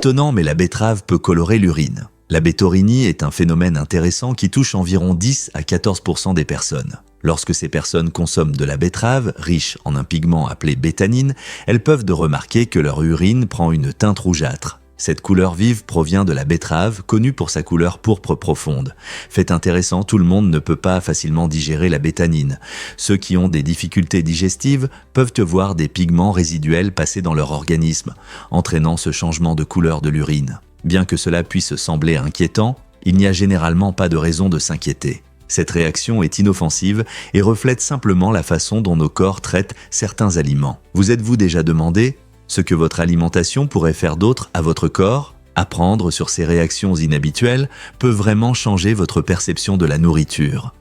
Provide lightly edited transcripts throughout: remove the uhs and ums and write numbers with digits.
Étonnant, mais la betterave peut colorer l'urine. La bétaurynie est un phénomène intéressant qui touche environ 10 à 14% des personnes. Lorsque ces personnes consomment de la betterave, riche en un pigment appelé bétanine, elles peuvent remarquer que leur urine prend une teinte rougeâtre. Cette couleur vive provient de la betterave, connue pour sa couleur pourpre profonde. Fait intéressant, tout le monde ne peut pas facilement digérer la bétanine. Ceux qui ont des difficultés digestives peuvent voir des pigments résiduels passer dans leur organisme, entraînant ce changement de couleur de l'urine. Bien que cela puisse sembler inquiétant, il n'y a généralement pas de raison de s'inquiéter. Cette réaction est inoffensive et reflète simplement la façon dont nos corps traitent certains aliments. Vous êtes-vous déjà demandé ce que votre alimentation pourrait faire d'autre à votre corps? Apprendre sur ces réactions inhabituelles peut vraiment changer votre perception de la nourriture.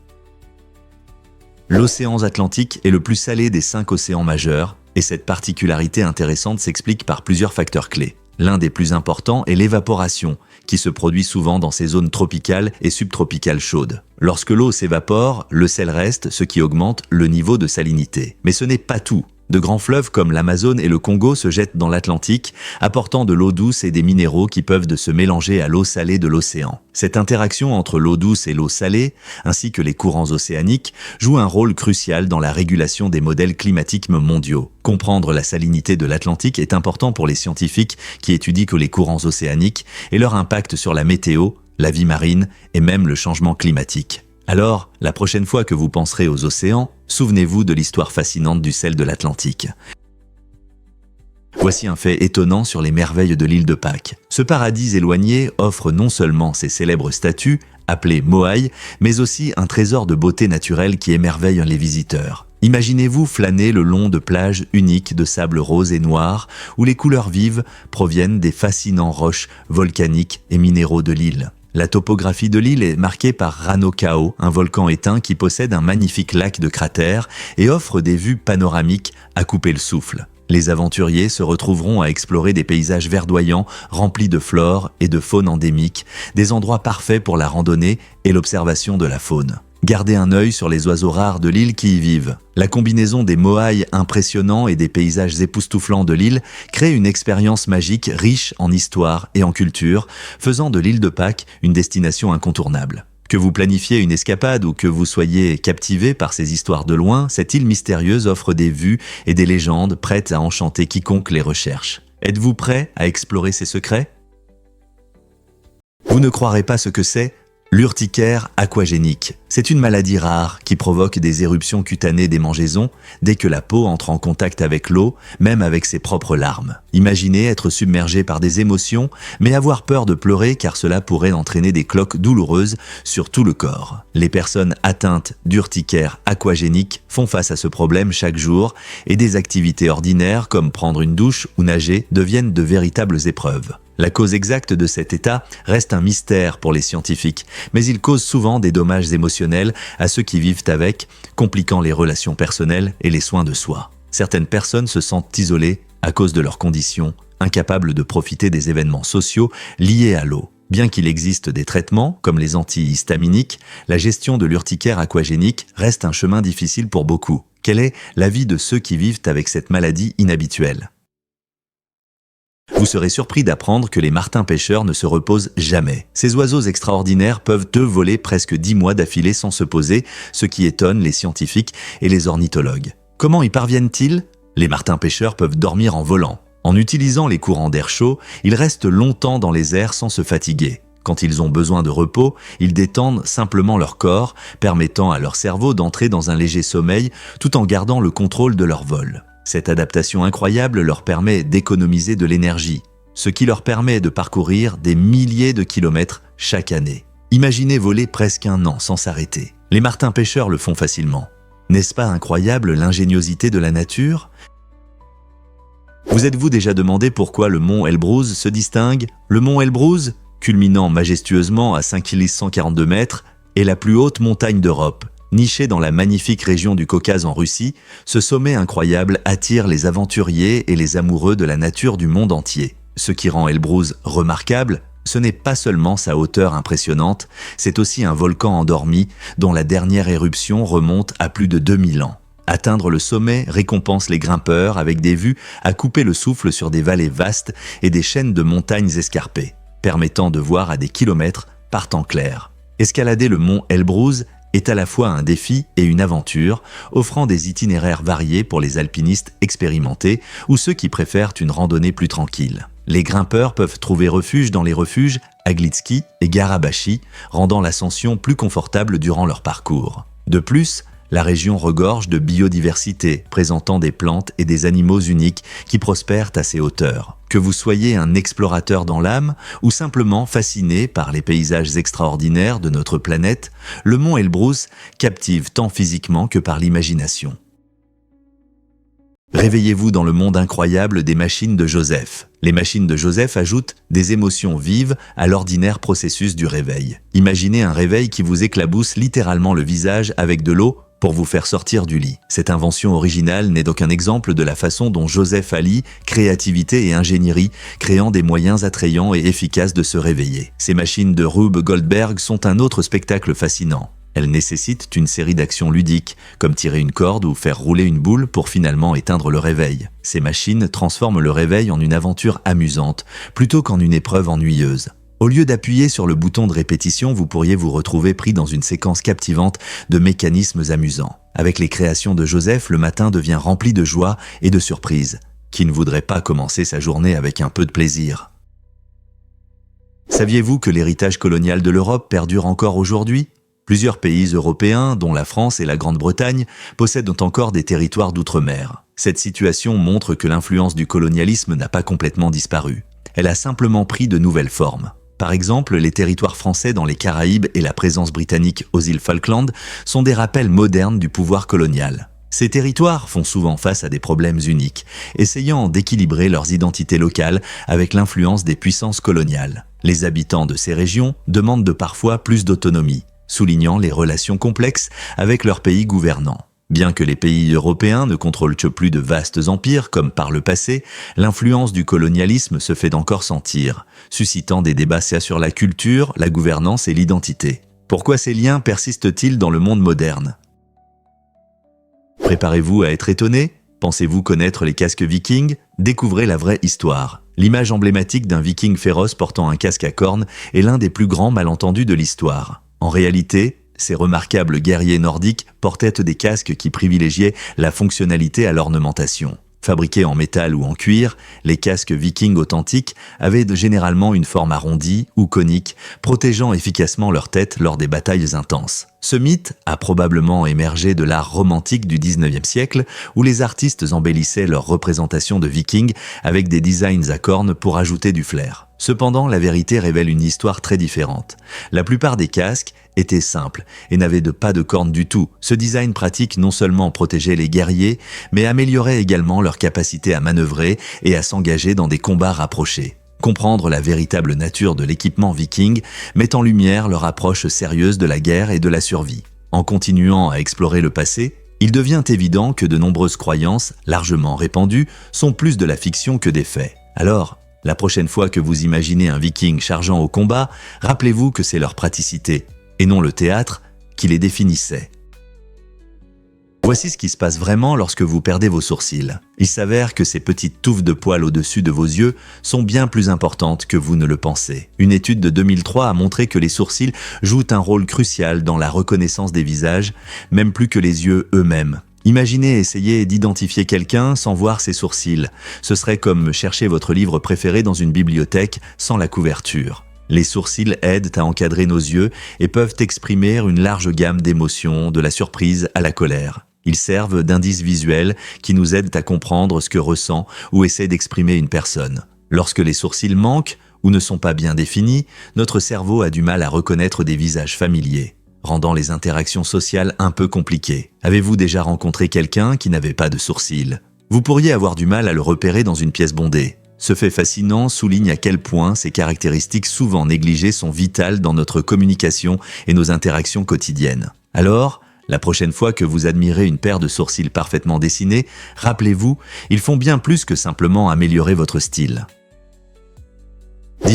L'océan Atlantique est le plus salé des 5 océans majeurs, et cette particularité intéressante s'explique par plusieurs facteurs clés. L'un des plus importants est l'évaporation, qui se produit souvent dans ces zones tropicales et subtropicales chaudes. Lorsque l'eau s'évapore, le sel reste, ce qui augmente le niveau de salinité. Mais ce n'est pas tout. De grands fleuves comme l'Amazone et le Congo se jettent dans l'Atlantique, apportant de l'eau douce et des minéraux qui peuvent se mélanger à l'eau salée de l'océan. Cette interaction entre l'eau douce et l'eau salée, ainsi que les courants océaniques, joue un rôle crucial dans la régulation des modèles climatiques mondiaux. Comprendre la salinité de l'Atlantique est important pour les scientifiques qui étudient les courants océaniques et leur impact sur la météo, la vie marine et même le changement climatique. Alors, la prochaine fois que vous penserez aux océans, souvenez-vous de l'histoire fascinante du sel de l'Atlantique. Voici un fait étonnant sur les merveilles de l'île de Pâques. Ce paradis éloigné offre non seulement ses célèbres statues, appelées moaïs, mais aussi un trésor de beauté naturelle qui émerveille les visiteurs. Imaginez-vous flâner le long de plages uniques de sable rose et noir, où les couleurs vives proviennent des fascinants roches volcaniques et minéraux de l'île. La topographie de l'île est marquée par Rano Kau, un volcan éteint qui possède un magnifique lac de cratères et offre des vues panoramiques à couper le souffle. Les aventuriers se retrouveront à explorer des paysages verdoyants remplis de flore et de faune endémique, des endroits parfaits pour la randonnée et l'observation de la faune. Gardez un œil sur les oiseaux rares de l'île qui y vivent. La combinaison des moaïs impressionnants et des paysages époustouflants de l'île crée une expérience magique riche en histoire et en culture, faisant de l'île de Pâques une destination incontournable. Que vous planifiez une escapade ou que vous soyez captivé par ces histoires de loin, cette île mystérieuse offre des vues et des légendes prêtes à enchanter quiconque les recherche. Êtes-vous prêt à explorer ses secrets? Vous ne croirez pas ce que c'est? L'urticaire aquagénique. C'est une maladie rare qui provoque des éruptions cutanées des mangeaisons dès que la peau entre en contact avec l'eau, même avec ses propres larmes. Imaginez être submergé par des émotions, mais avoir peur de pleurer car cela pourrait entraîner des cloques douloureuses sur tout le corps. Les personnes atteintes d'urticaire aquagénique font face à ce problème chaque jour et des activités ordinaires comme prendre une douche ou nager deviennent de véritables épreuves. La cause exacte de cet état reste un mystère pour les scientifiques, mais il cause souvent des dommages émotionnels à ceux qui vivent avec, compliquant les relations personnelles et les soins de soi. Certaines personnes se sentent isolées à cause de leurs conditions, incapables de profiter des événements sociaux liés à l'eau. Bien qu'il existe des traitements, comme les antihistaminiques, la gestion de l'urticaire aquagénique reste un chemin difficile pour beaucoup. Quel est l'avis de ceux qui vivent avec cette maladie inhabituelle ? Vous serez surpris d'apprendre que les martins-pêcheurs ne se reposent jamais. Ces oiseaux extraordinaires peuvent voler presque 10 mois d'affilée sans se poser, ce qui étonne les scientifiques et les ornithologues. Comment y parviennent-ils? Les martins-pêcheurs peuvent dormir en volant. En utilisant les courants d'air chaud, ils restent longtemps dans les airs sans se fatiguer. Quand ils ont besoin de repos, ils détendent simplement leur corps, permettant à leur cerveau d'entrer dans un léger sommeil tout en gardant le contrôle de leur vol. Cette adaptation incroyable leur permet d'économiser de l'énergie, ce qui leur permet de parcourir des milliers de kilomètres chaque année. Imaginez voler presque 1 an sans s'arrêter. Les martins-pêcheurs le font facilement. N'est-ce pas incroyable l'ingéniosité de la nature ? Vous êtes-vous déjà demandé pourquoi le mont Elbrus se distingue? Le mont Elbrus, culminant majestueusement à 5142 mètres, est la plus haute montagne d'Europe. Niché dans la magnifique région du Caucase en Russie, ce sommet incroyable attire les aventuriers et les amoureux de la nature du monde entier. Ce qui rend Elbrus remarquable, ce n'est pas seulement sa hauteur impressionnante, c'est aussi un volcan endormi dont la dernière éruption remonte à plus de 2000 ans. Atteindre le sommet récompense les grimpeurs avec des vues à couper le souffle sur des vallées vastes et des chaînes de montagnes escarpées, permettant de voir à des kilomètres par temps clair. Escalader le mont Elbruz est à la fois un défi et une aventure, offrant des itinéraires variés pour les alpinistes expérimentés ou ceux qui préfèrent une randonnée plus tranquille. Les grimpeurs peuvent trouver refuge dans les refuges Aglitsky et Garabashi, rendant l'ascension plus confortable durant leur parcours. De plus, la région regorge de biodiversité, présentant des plantes et des animaux uniques qui prospèrent à ces hauteurs. Que vous soyez un explorateur dans l'âme ou simplement fasciné par les paysages extraordinaires de notre planète, le mont Elbruz captive tant physiquement que par l'imagination. Réveillez-vous dans le monde incroyable des machines de Joseph. Les machines de Joseph ajoutent des émotions vives à l'ordinaire processus du réveil. Imaginez un réveil qui vous éclabousse littéralement le visage avec de l'eau pour vous faire sortir du lit. Cette invention originale n'est donc un exemple de la façon dont Joseph allie créativité et ingénierie, créant des moyens attrayants et efficaces de se réveiller. Ces machines de Rube Goldberg sont un autre spectacle fascinant. Elles nécessitent une série d'actions ludiques, comme tirer une corde ou faire rouler une boule pour finalement éteindre le réveil. Ces machines transforment le réveil en une aventure amusante, plutôt qu'en une épreuve ennuyeuse. Au lieu d'appuyer sur le bouton de répétition, vous pourriez vous retrouver pris dans une séquence captivante de mécanismes amusants. Avec les créations de Joseph, le matin devient rempli de joie et de surprises. Qui ne voudrait pas commencer sa journée avec un peu de plaisir ? Saviez-vous que l'héritage colonial de l'Europe perdure encore aujourd'hui ? Plusieurs pays européens, dont la France et la Grande-Bretagne, possèdent encore des territoires d'outre-mer. Cette situation montre que l'influence du colonialisme n'a pas complètement disparu. Elle a simplement pris de nouvelles formes. Par exemple, les territoires français dans les Caraïbes et la présence britannique aux îles Falkland sont des rappels modernes du pouvoir colonial. Ces territoires font souvent face à des problèmes uniques, essayant d'équilibrer leurs identités locales avec l'influence des puissances coloniales. Les habitants de ces régions demandent parfois plus d'autonomie, soulignant les relations complexes avec leurs pays gouvernants. Bien que les pays européens ne contrôlent plus de vastes empires comme par le passé, l'influence du colonialisme se fait encore sentir, suscitant des débats sur la culture, la gouvernance et l'identité. Pourquoi ces liens persistent-ils dans le monde moderne ? Préparez-vous à être étonné. Pensez-vous connaître les casques vikings ? Découvrez la vraie histoire. L'image emblématique d'un viking féroce portant un casque à cornes est l'un des plus grands malentendus de l'histoire. En réalité, ces remarquables guerriers nordiques portaient des casques qui privilégiaient la fonctionnalité à l'ornementation. Fabriqués en métal ou en cuir, les casques vikings authentiques avaient généralement une forme arrondie ou conique, protégeant efficacement leur tête lors des batailles intenses. Ce mythe a probablement émergé de l'art romantique du XIXe siècle, où les artistes embellissaient leurs représentations de vikings avec des designs à cornes pour ajouter du flair. Cependant, la vérité révèle une histoire très différente. La plupart des casques étaient simples et n'avaient pas de cornes du tout. Ce design pratique non seulement protégeait les guerriers, mais améliorait également leur capacité à manœuvrer et à s'engager dans des combats rapprochés. Comprendre la véritable nature de l'équipement viking met en lumière leur approche sérieuse de la guerre et de la survie. En continuant à explorer le passé, il devient évident que de nombreuses croyances, largement répandues, sont plus de la fiction que des faits. Alors, la prochaine fois que vous imaginez un viking chargeant au combat, rappelez-vous que c'est leur praticité, et non le théâtre, qui les définissait. Voici ce qui se passe vraiment lorsque vous perdez vos sourcils. Il s'avère que ces petites touffes de poils au-dessus de vos yeux sont bien plus importantes que vous ne le pensez. Une étude de 2003 a montré que les sourcils jouent un rôle crucial dans la reconnaissance des visages, même plus que les yeux eux-mêmes. Imaginez essayer d'identifier quelqu'un sans voir ses sourcils. Ce serait comme chercher votre livre préféré dans une bibliothèque sans la couverture. Les sourcils aident à encadrer nos yeux et peuvent exprimer une large gamme d'émotions, de la surprise à la colère. Ils servent d'indices visuels qui nous aident à comprendre ce que ressent ou essaie d'exprimer une personne. Lorsque les sourcils manquent ou ne sont pas bien définis, notre cerveau a du mal à reconnaître des visages familiers, rendant les interactions sociales un peu compliquées. Avez-vous déjà rencontré quelqu'un qui n'avait pas de sourcils ? Vous pourriez avoir du mal à le repérer dans une pièce bondée. Ce fait fascinant souligne à quel point ces caractéristiques souvent négligées sont vitales dans notre communication et nos interactions quotidiennes. Alors, la prochaine fois que vous admirez une paire de sourcils parfaitement dessinés, rappelez-vous, ils font bien plus que simplement améliorer votre style.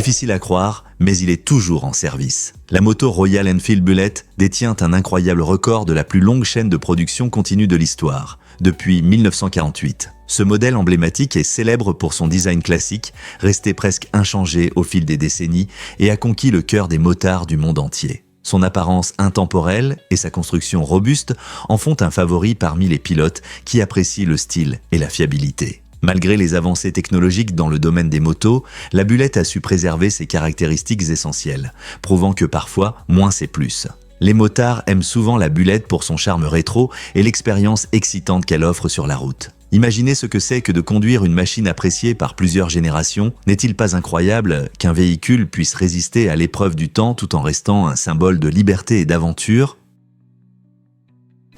Difficile à croire, mais il est toujours en service. La moto Royal Enfield Bullet détient un incroyable record de la plus longue chaîne de production continue de l'histoire, depuis 1948. Ce modèle emblématique est célèbre pour son design classique, resté presque inchangé au fil des décennies et a conquis le cœur des motards du monde entier. Son apparence intemporelle et sa construction robuste en font un favori parmi les pilotes qui apprécient le style et la fiabilité. Malgré les avancées technologiques dans le domaine des motos, la Bullet a su préserver ses caractéristiques essentielles, prouvant que parfois, moins c'est plus. Les motards aiment souvent la Bullet pour son charme rétro et l'expérience excitante qu'elle offre sur la route. Imaginez ce que c'est que de conduire une machine appréciée par plusieurs générations. N'est-il pas incroyable qu'un véhicule puisse résister à l'épreuve du temps tout en restant un symbole de liberté et d'aventure ?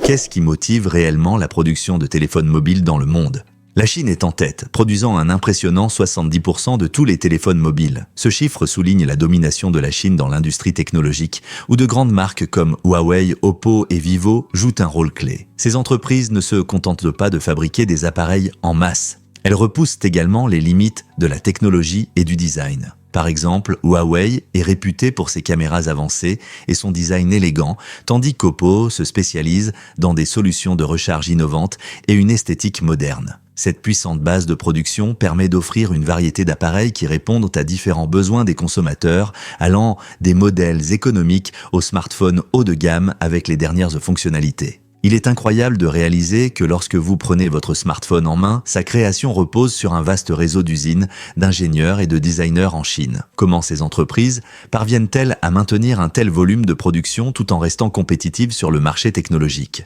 Qu'est-ce qui motive réellement la production de téléphones mobiles dans le monde ? La Chine est en tête, produisant un impressionnant 70% de tous les téléphones mobiles. Ce chiffre souligne la domination de la Chine dans l'industrie technologique, où de grandes marques comme Huawei, Oppo et Vivo jouent un rôle clé. Ces entreprises ne se contentent pas de fabriquer des appareils en masse. Elles repoussent également les limites de la technologie et du design. Par exemple, Huawei est réputé pour ses caméras avancées et son design élégant, tandis qu'Oppo se spécialise dans des solutions de recharge innovantes et une esthétique moderne. Cette puissante base de production permet d'offrir une variété d'appareils qui répondent à différents besoins des consommateurs, allant des modèles économiques aux smartphones haut de gamme avec les dernières fonctionnalités. Il est incroyable de réaliser que lorsque vous prenez votre smartphone en main, sa création repose sur un vaste réseau d'usines, d'ingénieurs et de designers en Chine. Comment ces entreprises parviennent-elles à maintenir un tel volume de production tout en restant compétitives sur le marché technologique ?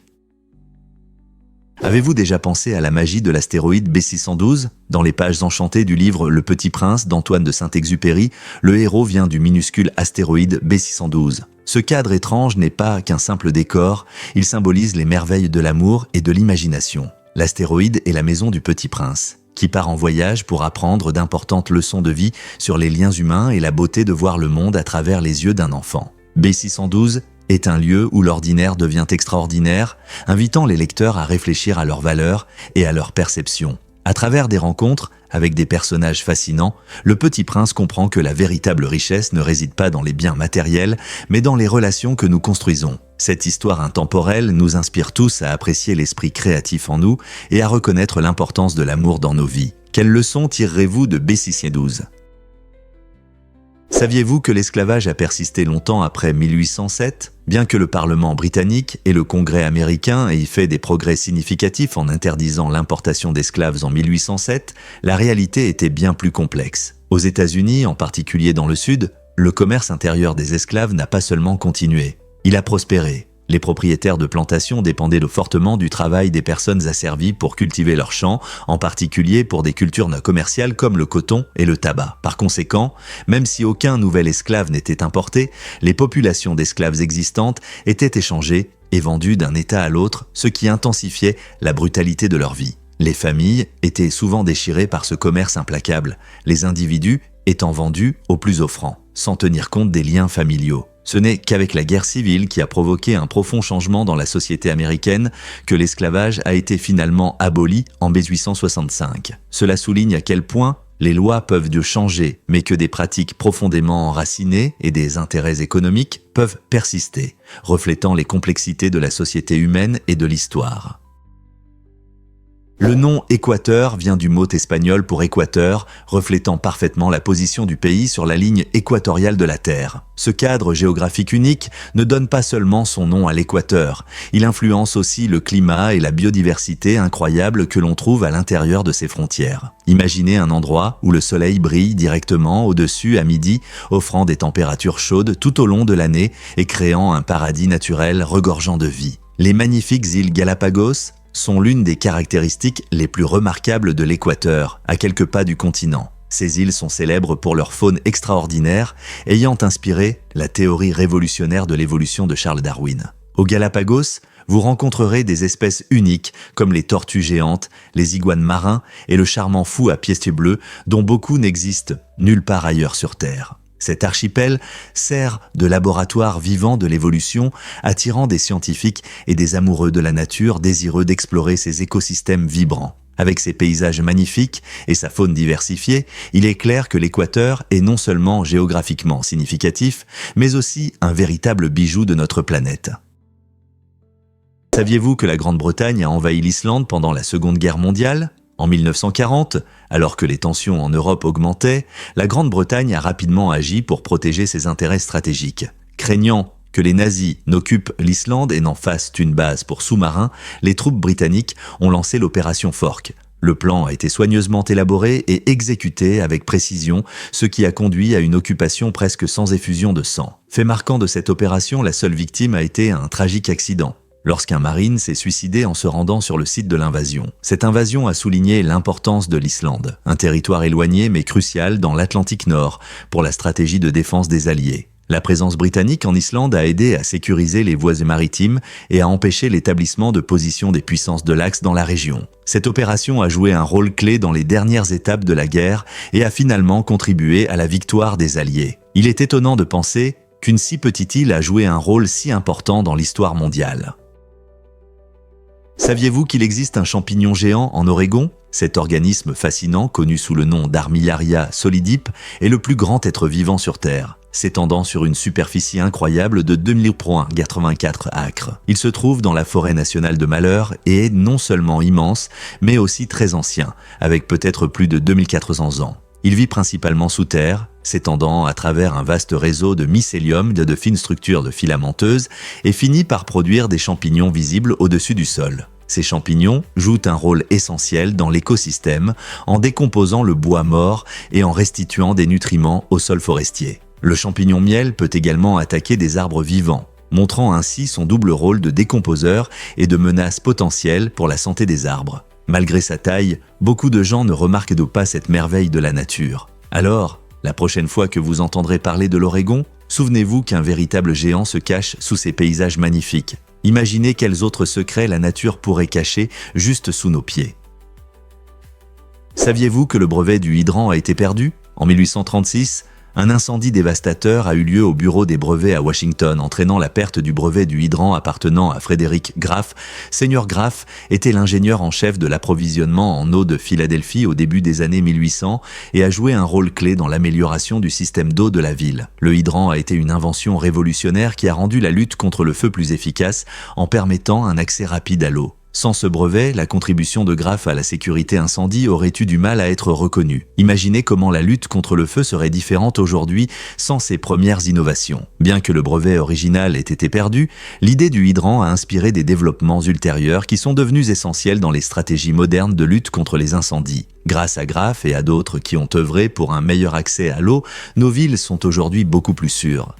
Avez-vous déjà pensé à la magie de l'astéroïde B612 ? Dans les pages enchantées du livre Le Petit Prince d'Antoine de Saint-Exupéry, le héros vient du minuscule astéroïde B612. Ce cadre étrange n'est pas qu'un simple décor, il symbolise les merveilles de l'amour et de l'imagination. L'astéroïde est la maison du Petit Prince, qui part en voyage pour apprendre d'importantes leçons de vie sur les liens humains et la beauté de voir le monde à travers les yeux d'un enfant. B612 est un lieu où l'ordinaire devient extraordinaire, invitant les lecteurs à réfléchir à leurs valeurs et à leurs perceptions. À travers des rencontres avec des personnages fascinants, le Petit Prince comprend que la véritable richesse ne réside pas dans les biens matériels, mais dans les relations que nous construisons. Cette histoire intemporelle nous inspire tous à apprécier l'esprit créatif en nous et à reconnaître l'importance de l'amour dans nos vies. Quelles leçons tirerez-vous de B612 ? Saviez-vous que l'esclavage a persisté longtemps après 1807 ? Bien que le Parlement britannique et le Congrès américain aient fait des progrès significatifs en interdisant l'importation d'esclaves en 1807, la réalité était bien plus complexe. Aux États-Unis, en particulier dans le Sud, le commerce intérieur des esclaves n'a pas seulement continué, il a prospéré. Les propriétaires de plantations dépendaient fortement du travail des personnes asservies pour cultiver leurs champs, en particulier pour des cultures non commerciales comme le coton et le tabac. Par conséquent, même si aucun nouvel esclave n'était importé, les populations d'esclaves existantes étaient échangées et vendues d'un État à l'autre, ce qui intensifiait la brutalité de leur vie. Les familles étaient souvent déchirées par ce commerce implacable, les individus étant vendus aux plus offrants, sans tenir compte des liens familiaux. Ce n'est qu'avec la guerre civile qui a provoqué un profond changement dans la société américaine que l'esclavage a été finalement aboli en 1865. Cela souligne à quel point les lois peuvent changer, mais que des pratiques profondément enracinées et des intérêts économiques peuvent persister, reflétant les complexités de la société humaine et de l'histoire. Le nom Équateur vient du mot espagnol pour équateur, reflétant parfaitement la position du pays sur la ligne équatoriale de la Terre. Ce cadre géographique unique ne donne pas seulement son nom à l'équateur, il influence aussi le climat et la biodiversité incroyable que l'on trouve à l'intérieur de ses frontières. Imaginez un endroit où le soleil brille directement au-dessus à midi, offrant des températures chaudes tout au long de l'année et créant un paradis naturel regorgeant de vie. Les magnifiques îles Galapagos sont l'une des caractéristiques les plus remarquables de l'Équateur, à quelques pas du continent. Ces îles sont célèbres pour leur faune extraordinaire, ayant inspiré la théorie révolutionnaire de l'évolution de Charles Darwin. Aux Galapagos, vous rencontrerez des espèces uniques comme les tortues géantes, les iguanes marins et le charmant fou à pieds bleus dont beaucoup n'existent nulle part ailleurs sur Terre. Cet archipel sert de laboratoire vivant de l'évolution, attirant des scientifiques et des amoureux de la nature désireux d'explorer ces écosystèmes vibrants. Avec ses paysages magnifiques et sa faune diversifiée, il est clair que l'équateur est non seulement géographiquement significatif, mais aussi un véritable bijou de notre planète. Saviez-vous que la Grande-Bretagne a envahi l'Islande pendant la Seconde Guerre mondiale ? En 1940, alors que les tensions en Europe augmentaient, la Grande-Bretagne a rapidement agi pour protéger ses intérêts stratégiques. Craignant que les nazis n'occupent l'Islande et n'en fassent une base pour sous-marins, les troupes britanniques ont lancé l'opération Fork. Le plan a été soigneusement élaboré et exécuté avec précision, ce qui a conduit à une occupation presque sans effusion de sang. Fait marquant de cette opération, la seule victime a été un tragique accident, lorsqu'un marine s'est suicidé en se rendant sur le site de l'invasion. Cette invasion a souligné l'importance de l'Islande, un territoire éloigné mais crucial dans l'Atlantique Nord pour la stratégie de défense des Alliés. La présence britannique en Islande a aidé à sécuriser les voies maritimes et à empêcher l'établissement de positions des puissances de l'Axe dans la région. Cette opération a joué un rôle clé dans les dernières étapes de la guerre et a finalement contribué à la victoire des Alliés. Il est étonnant de penser qu'une si petite île a joué un rôle si important dans l'histoire mondiale. Saviez-vous qu'il existe un champignon géant en Oregon ? Cet organisme fascinant, connu sous le nom d'Armillaria solidip, est le plus grand être vivant sur Terre, s'étendant sur une superficie incroyable de 2084 acres. Il se trouve dans la forêt nationale de Malheur et est non seulement immense, mais aussi très ancien, avec peut-être plus de 2400 ans. Il vit principalement sous terre, s'étendant à travers un vaste réseau de mycélium de fines structures de filamenteuses et finit par produire des champignons visibles au-dessus du sol. Ces champignons jouent un rôle essentiel dans l'écosystème en décomposant le bois mort et en restituant des nutriments au sol forestier. Le champignon miel peut également attaquer des arbres vivants, montrant ainsi son double rôle de décomposeur et de menace potentielle pour la santé des arbres. Malgré sa taille, beaucoup de gens ne remarquent pas cette merveille de la nature. Alors, la prochaine fois que vous entendrez parler de l'Oregon, souvenez-vous qu'un véritable géant se cache sous ces paysages magnifiques. Imaginez quels autres secrets la nature pourrait cacher juste sous nos pieds. Saviez-vous que le brevet du hydrant a été perdu ? En 1836, un incendie dévastateur a eu lieu au bureau des brevets à Washington, entraînant la perte du brevet du hydrant appartenant à Frédéric Graff. Seigneur Graff était l'ingénieur en chef de l'approvisionnement en eau de Philadelphie au début des années 1800 et a joué un rôle clé dans l'amélioration du système d'eau de la ville. Le hydrant a été une invention révolutionnaire qui a rendu la lutte contre le feu plus efficace en permettant un accès rapide à l'eau. Sans ce brevet, la contribution de Graff à la sécurité incendie aurait eu du mal à être reconnue. Imaginez comment la lutte contre le feu serait différente aujourd'hui sans ces premières innovations. Bien que le brevet original ait été perdu, l'idée du hydrant a inspiré des développements ultérieurs qui sont devenus essentiels dans les stratégies modernes de lutte contre les incendies. Grâce à Graff et à d'autres qui ont œuvré pour un meilleur accès à l'eau, nos villes sont aujourd'hui beaucoup plus sûres.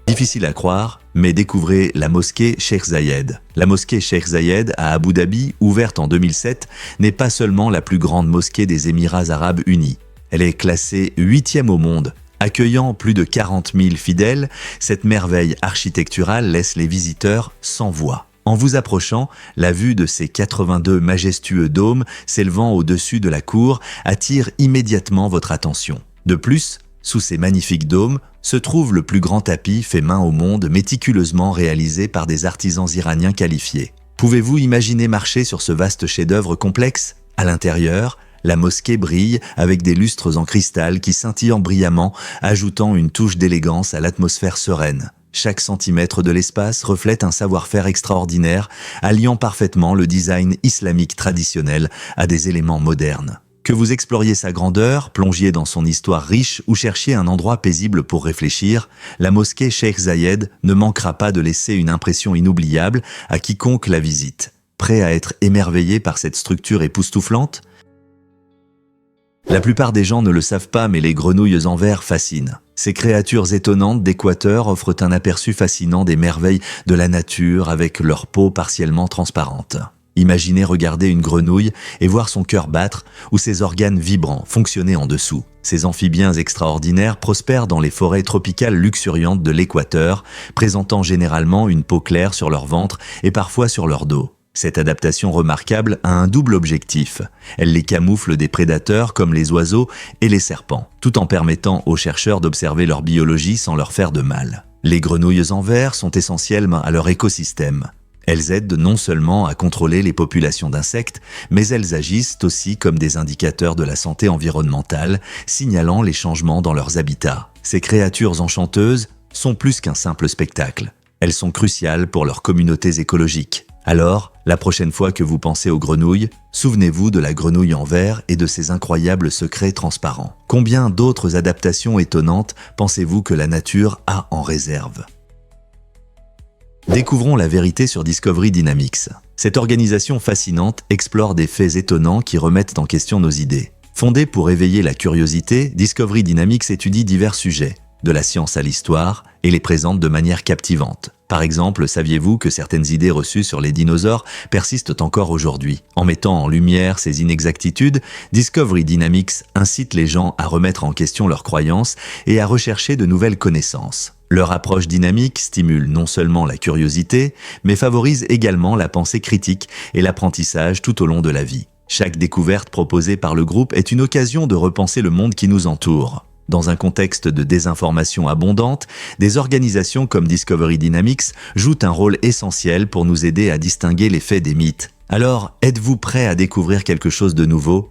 Difficile à croire, mais découvrez la mosquée Cheikh Zayed. La mosquée Cheikh Zayed à Abu Dhabi, ouverte en 2007, n'est pas seulement la plus grande mosquée des Émirats arabes unis. Elle est classée 8e au monde. Accueillant plus de 40 000 fidèles, cette merveille architecturale laisse les visiteurs sans voix. En vous approchant, la vue de ces 82 majestueux dômes s'élevant au-dessus de la cour attire immédiatement votre attention. De plus, sous ces magnifiques dômes se trouve le plus grand tapis fait main au monde méticuleusement réalisé par des artisans iraniens qualifiés. Pouvez-vous imaginer marcher sur ce vaste chef-d'œuvre complexe ? À l'intérieur, la mosquée brille avec des lustres en cristal qui scintillent brillamment, ajoutant une touche d'élégance à l'atmosphère sereine. Chaque centimètre de l'espace reflète un savoir-faire extraordinaire, alliant parfaitement le design islamique traditionnel à des éléments modernes. Que vous exploriez sa grandeur, plongiez dans son histoire riche ou cherchiez un endroit paisible pour réfléchir, la mosquée Cheikh Zayed ne manquera pas de laisser une impression inoubliable à quiconque la visite. Prêt à être émerveillé par cette structure époustouflante ? La plupart des gens ne le savent pas, mais les grenouilles en verre fascinent. Ces créatures étonnantes d'Équateur offrent un aperçu fascinant des merveilles de la nature avec leur peau partiellement transparente. Imaginez regarder une grenouille et voir son cœur battre ou ses organes vibrants fonctionner en dessous. Ces amphibiens extraordinaires prospèrent dans les forêts tropicales luxuriantes de l'Équateur, présentant généralement une peau claire sur leur ventre et parfois sur leur dos. Cette adaptation remarquable a un double objectif. Elle les camoufle des prédateurs comme les oiseaux et les serpents, tout en permettant aux chercheurs d'observer leur biologie sans leur faire de mal. Les grenouilles en verre sont essentielles à leur écosystème. Elles aident non seulement à contrôler les populations d'insectes, mais elles agissent aussi comme des indicateurs de la santé environnementale, signalant les changements dans leurs habitats. Ces créatures enchanteuses sont plus qu'un simple spectacle. Elles sont cruciales pour leurs communautés écologiques. Alors, la prochaine fois que vous pensez aux grenouilles, souvenez-vous de la grenouille en verre et de ses incroyables secrets transparents. Combien d'autres adaptations étonnantes pensez-vous que la nature a en réserve ? Découvrons la vérité sur Discovery Dynamics. Cette organisation fascinante explore des faits étonnants qui remettent en question nos idées. Fondée pour éveiller la curiosité, Discovery Dynamics étudie divers sujets, de la science à l'histoire, et les présente de manière captivante. Par exemple, saviez-vous que certaines idées reçues sur les dinosaures persistent encore aujourd'hui? En mettant en lumière ces inexactitudes, Discovery Dynamics incite les gens à remettre en question leurs croyances et à rechercher de nouvelles connaissances. Leur approche dynamique stimule non seulement la curiosité, mais favorise également la pensée critique et l'apprentissage tout au long de la vie. Chaque découverte proposée par le groupe est une occasion de repenser le monde qui nous entoure. Dans un contexte de désinformation abondante, des organisations comme Discovery Dynamics jouent un rôle essentiel pour nous aider à distinguer les faits des mythes. Alors, êtes-vous prêt à découvrir quelque chose de nouveau?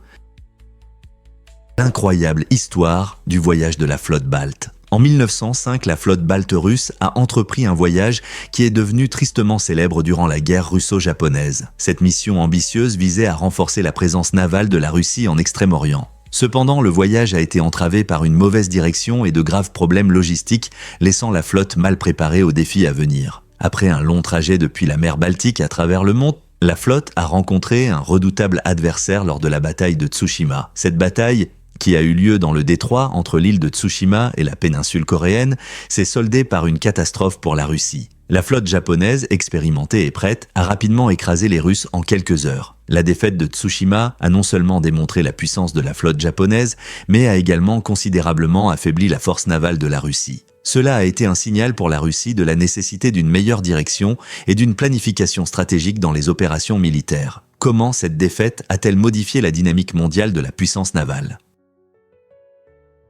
L'incroyable histoire du voyage de la flotte balte. En 1905, la flotte balte russe a entrepris un voyage qui est devenu tristement célèbre durant la guerre russo-japonaise. Cette mission ambitieuse visait à renforcer la présence navale de la Russie en Extrême-Orient. Cependant, le voyage a été entravé par une mauvaise direction et de graves problèmes logistiques, laissant la flotte mal préparée aux défis à venir. Après un long trajet depuis la mer Baltique à travers le monde, la flotte a rencontré un redoutable adversaire lors de la bataille de Tsushima. Cette bataille, qui a eu lieu dans le détroit entre l'île de Tsushima et la péninsule coréenne, s'est soldée par une catastrophe pour la Russie. La flotte japonaise, expérimentée et prête, a rapidement écrasé les Russes en quelques heures. La défaite de Tsushima a non seulement démontré la puissance de la flotte japonaise, mais a également considérablement affaibli la force navale de la Russie. Cela a été un signal pour la Russie de la nécessité d'une meilleure direction et d'une planification stratégique dans les opérations militaires. Comment cette défaite a-t-elle modifié la dynamique mondiale de la puissance navale ?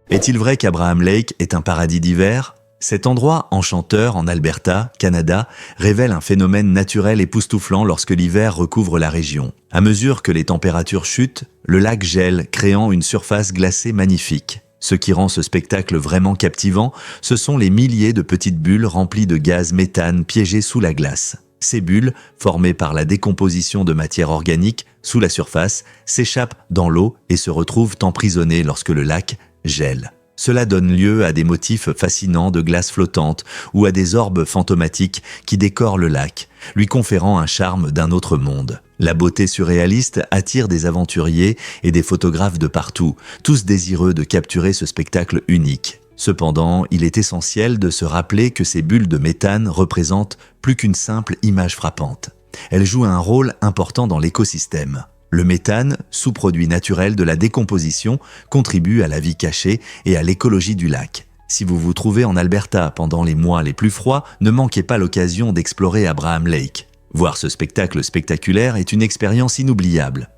Est-il vrai qu'Abraham Lake est un paradis d'hiver ? Cet endroit enchanteur en Alberta, Canada, révèle un phénomène naturel époustouflant lorsque l'hiver recouvre la région. À mesure que les températures chutent, le lac gèle, créant une surface glacée magnifique. Ce qui rend ce spectacle vraiment captivant, ce sont les milliers de petites bulles remplies de gaz méthane piégées sous la glace. Ces bulles, formées par la décomposition de matière organique sous la surface, s'échappent dans l'eau et se retrouvent emprisonnées lorsque le lac gèle. Cela donne lieu à des motifs fascinants de glace flottante ou à des orbes fantomatiques qui décorent le lac, lui conférant un charme d'un autre monde. La beauté surréaliste attire des aventuriers et des photographes de partout, tous désireux de capturer ce spectacle unique. Cependant, il est essentiel de se rappeler que ces bulles de méthane représentent plus qu'une simple image frappante. Elles jouent un rôle important dans l'écosystème. Le méthane, sous-produit naturel de la décomposition, contribue à la vie cachée et à l'écologie du lac. Si vous vous trouvez en Alberta pendant les mois les plus froids, ne manquez pas l'occasion d'explorer Abraham Lake. Voir ce spectacle spectaculaire est une expérience inoubliable.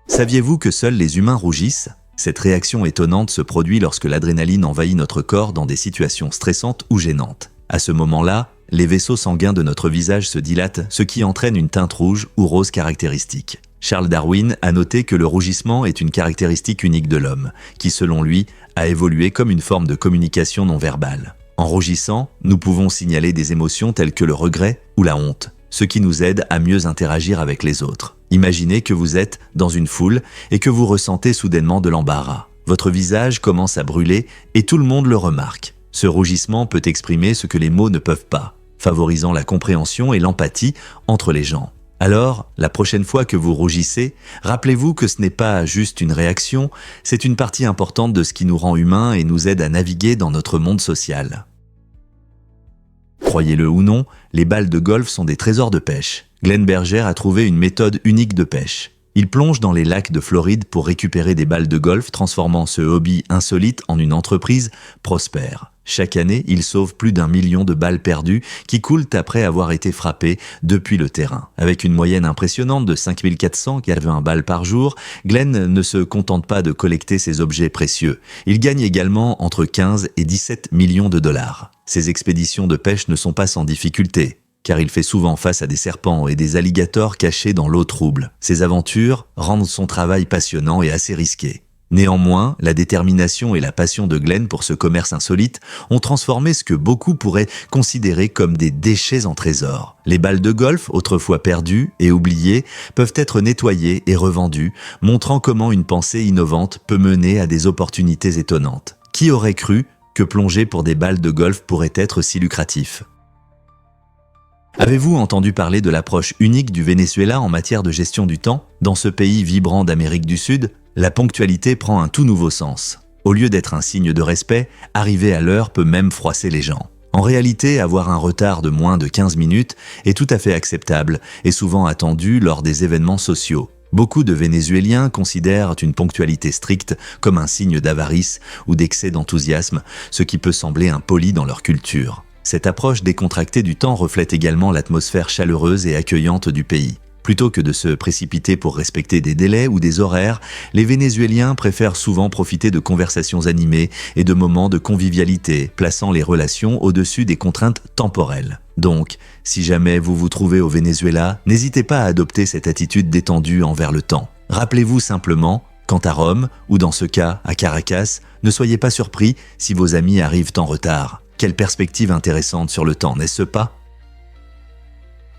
Saviez-vous que seuls les humains rougissent ? Cette réaction étonnante se produit lorsque l'adrénaline envahit notre corps dans des situations stressantes ou gênantes. À ce moment-là, les vaisseaux sanguins de notre visage se dilatent, ce qui entraîne une teinte rouge ou rose caractéristique. Charles Darwin a noté que le rougissement est une caractéristique unique de l'homme, qui selon lui a évolué comme une forme de communication non verbale. En rougissant, nous pouvons signaler des émotions telles que le regret ou la honte, ce qui nous aide à mieux interagir avec les autres. Imaginez que vous êtes dans une foule et que vous ressentez soudainement de l'embarras. Votre visage commence à brûler et tout le monde le remarque. Ce rougissement peut exprimer ce que les mots ne peuvent pas, favorisant la compréhension et l'empathie entre les gens. Alors, la prochaine fois que vous rougissez, rappelez-vous que ce n'est pas juste une réaction, c'est une partie importante de ce qui nous rend humains et nous aide à naviguer dans notre monde social. Croyez-le ou non, les balles de golf sont des trésors de pêche. Glenn Berger a trouvé une méthode unique de pêche. Il plonge dans les lacs de Floride pour récupérer des balles de golf, transformant ce hobby insolite en une entreprise prospère. Chaque année, il sauve plus d'1 million de balles perdues qui coulent après avoir été frappées depuis le terrain. Avec une moyenne impressionnante de 5480 balles par jour, Glenn ne se contente pas de collecter ces objets précieux. Il gagne également entre 15 et 17 millions de dollars. Ces expéditions de pêche ne sont pas sans difficulté. car il fait souvent face à des serpents et des alligators cachés dans l'eau trouble. Ces aventures rendent son travail passionnant et assez risqué. Néanmoins, la détermination et la passion de Glenn pour ce commerce insolite ont transformé ce que beaucoup pourraient considérer comme des déchets en trésors. Les balles de golf, autrefois perdues et oubliées, peuvent être nettoyées et revendues, montrant comment une pensée innovante peut mener à des opportunités étonnantes. Qui aurait cru que plonger pour des balles de golf pourrait être si lucratif ? Avez-vous entendu parler de l'approche unique du Venezuela en matière de gestion du temps ? Dans ce pays vibrant d'Amérique du Sud, la ponctualité prend un tout nouveau sens. Au lieu d'être un signe de respect, arriver à l'heure peut même froisser les gens. En réalité, avoir un retard de moins de 15 minutes est tout à fait acceptable et souvent attendu lors des événements sociaux. Beaucoup de Vénézuéliens considèrent une ponctualité stricte comme un signe d'avarice ou d'excès d'enthousiasme, ce qui peut sembler impoli dans leur culture. Cette approche décontractée du temps reflète également l'atmosphère chaleureuse et accueillante du pays. Plutôt que de se précipiter pour respecter des délais ou des horaires, les Vénézuéliens préfèrent souvent profiter de conversations animées et de moments de convivialité, plaçant les relations au-dessus des contraintes temporelles. Donc, si jamais vous vous trouvez au Venezuela, n'hésitez pas à adopter cette attitude détendue envers le temps. Rappelez-vous simplement, quant à Rome, ou dans ce cas à Caracas, ne soyez pas surpris si vos amis arrivent en retard. Quelle perspective intéressante sur le temps, n'est-ce pas ?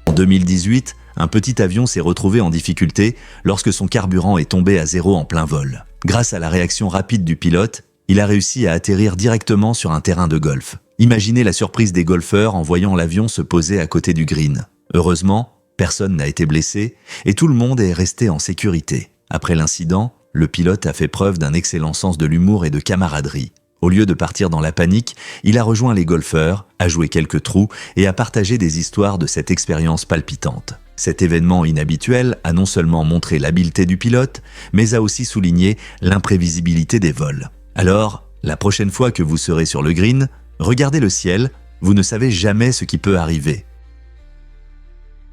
En 2018, un petit avion s'est retrouvé en difficulté lorsque son carburant est tombé à zéro en plein vol. Grâce à la réaction rapide du pilote, il a réussi à atterrir directement sur un terrain de golf. Imaginez la surprise des golfeurs en voyant l'avion se poser à côté du green. Heureusement, personne n'a été blessé et tout le monde est resté en sécurité. Après l'incident, le pilote a fait preuve d'un excellent sens de l'humour et de camaraderie. Au lieu de partir dans la panique, il a rejoint les golfeurs, a joué quelques trous et a partagé des histoires de cette expérience palpitante. Cet événement inhabituel a non seulement montré l'habileté du pilote, mais a aussi souligné l'imprévisibilité des vols. Alors, la prochaine fois que vous serez sur le green, regardez le ciel, vous ne savez jamais ce qui peut arriver.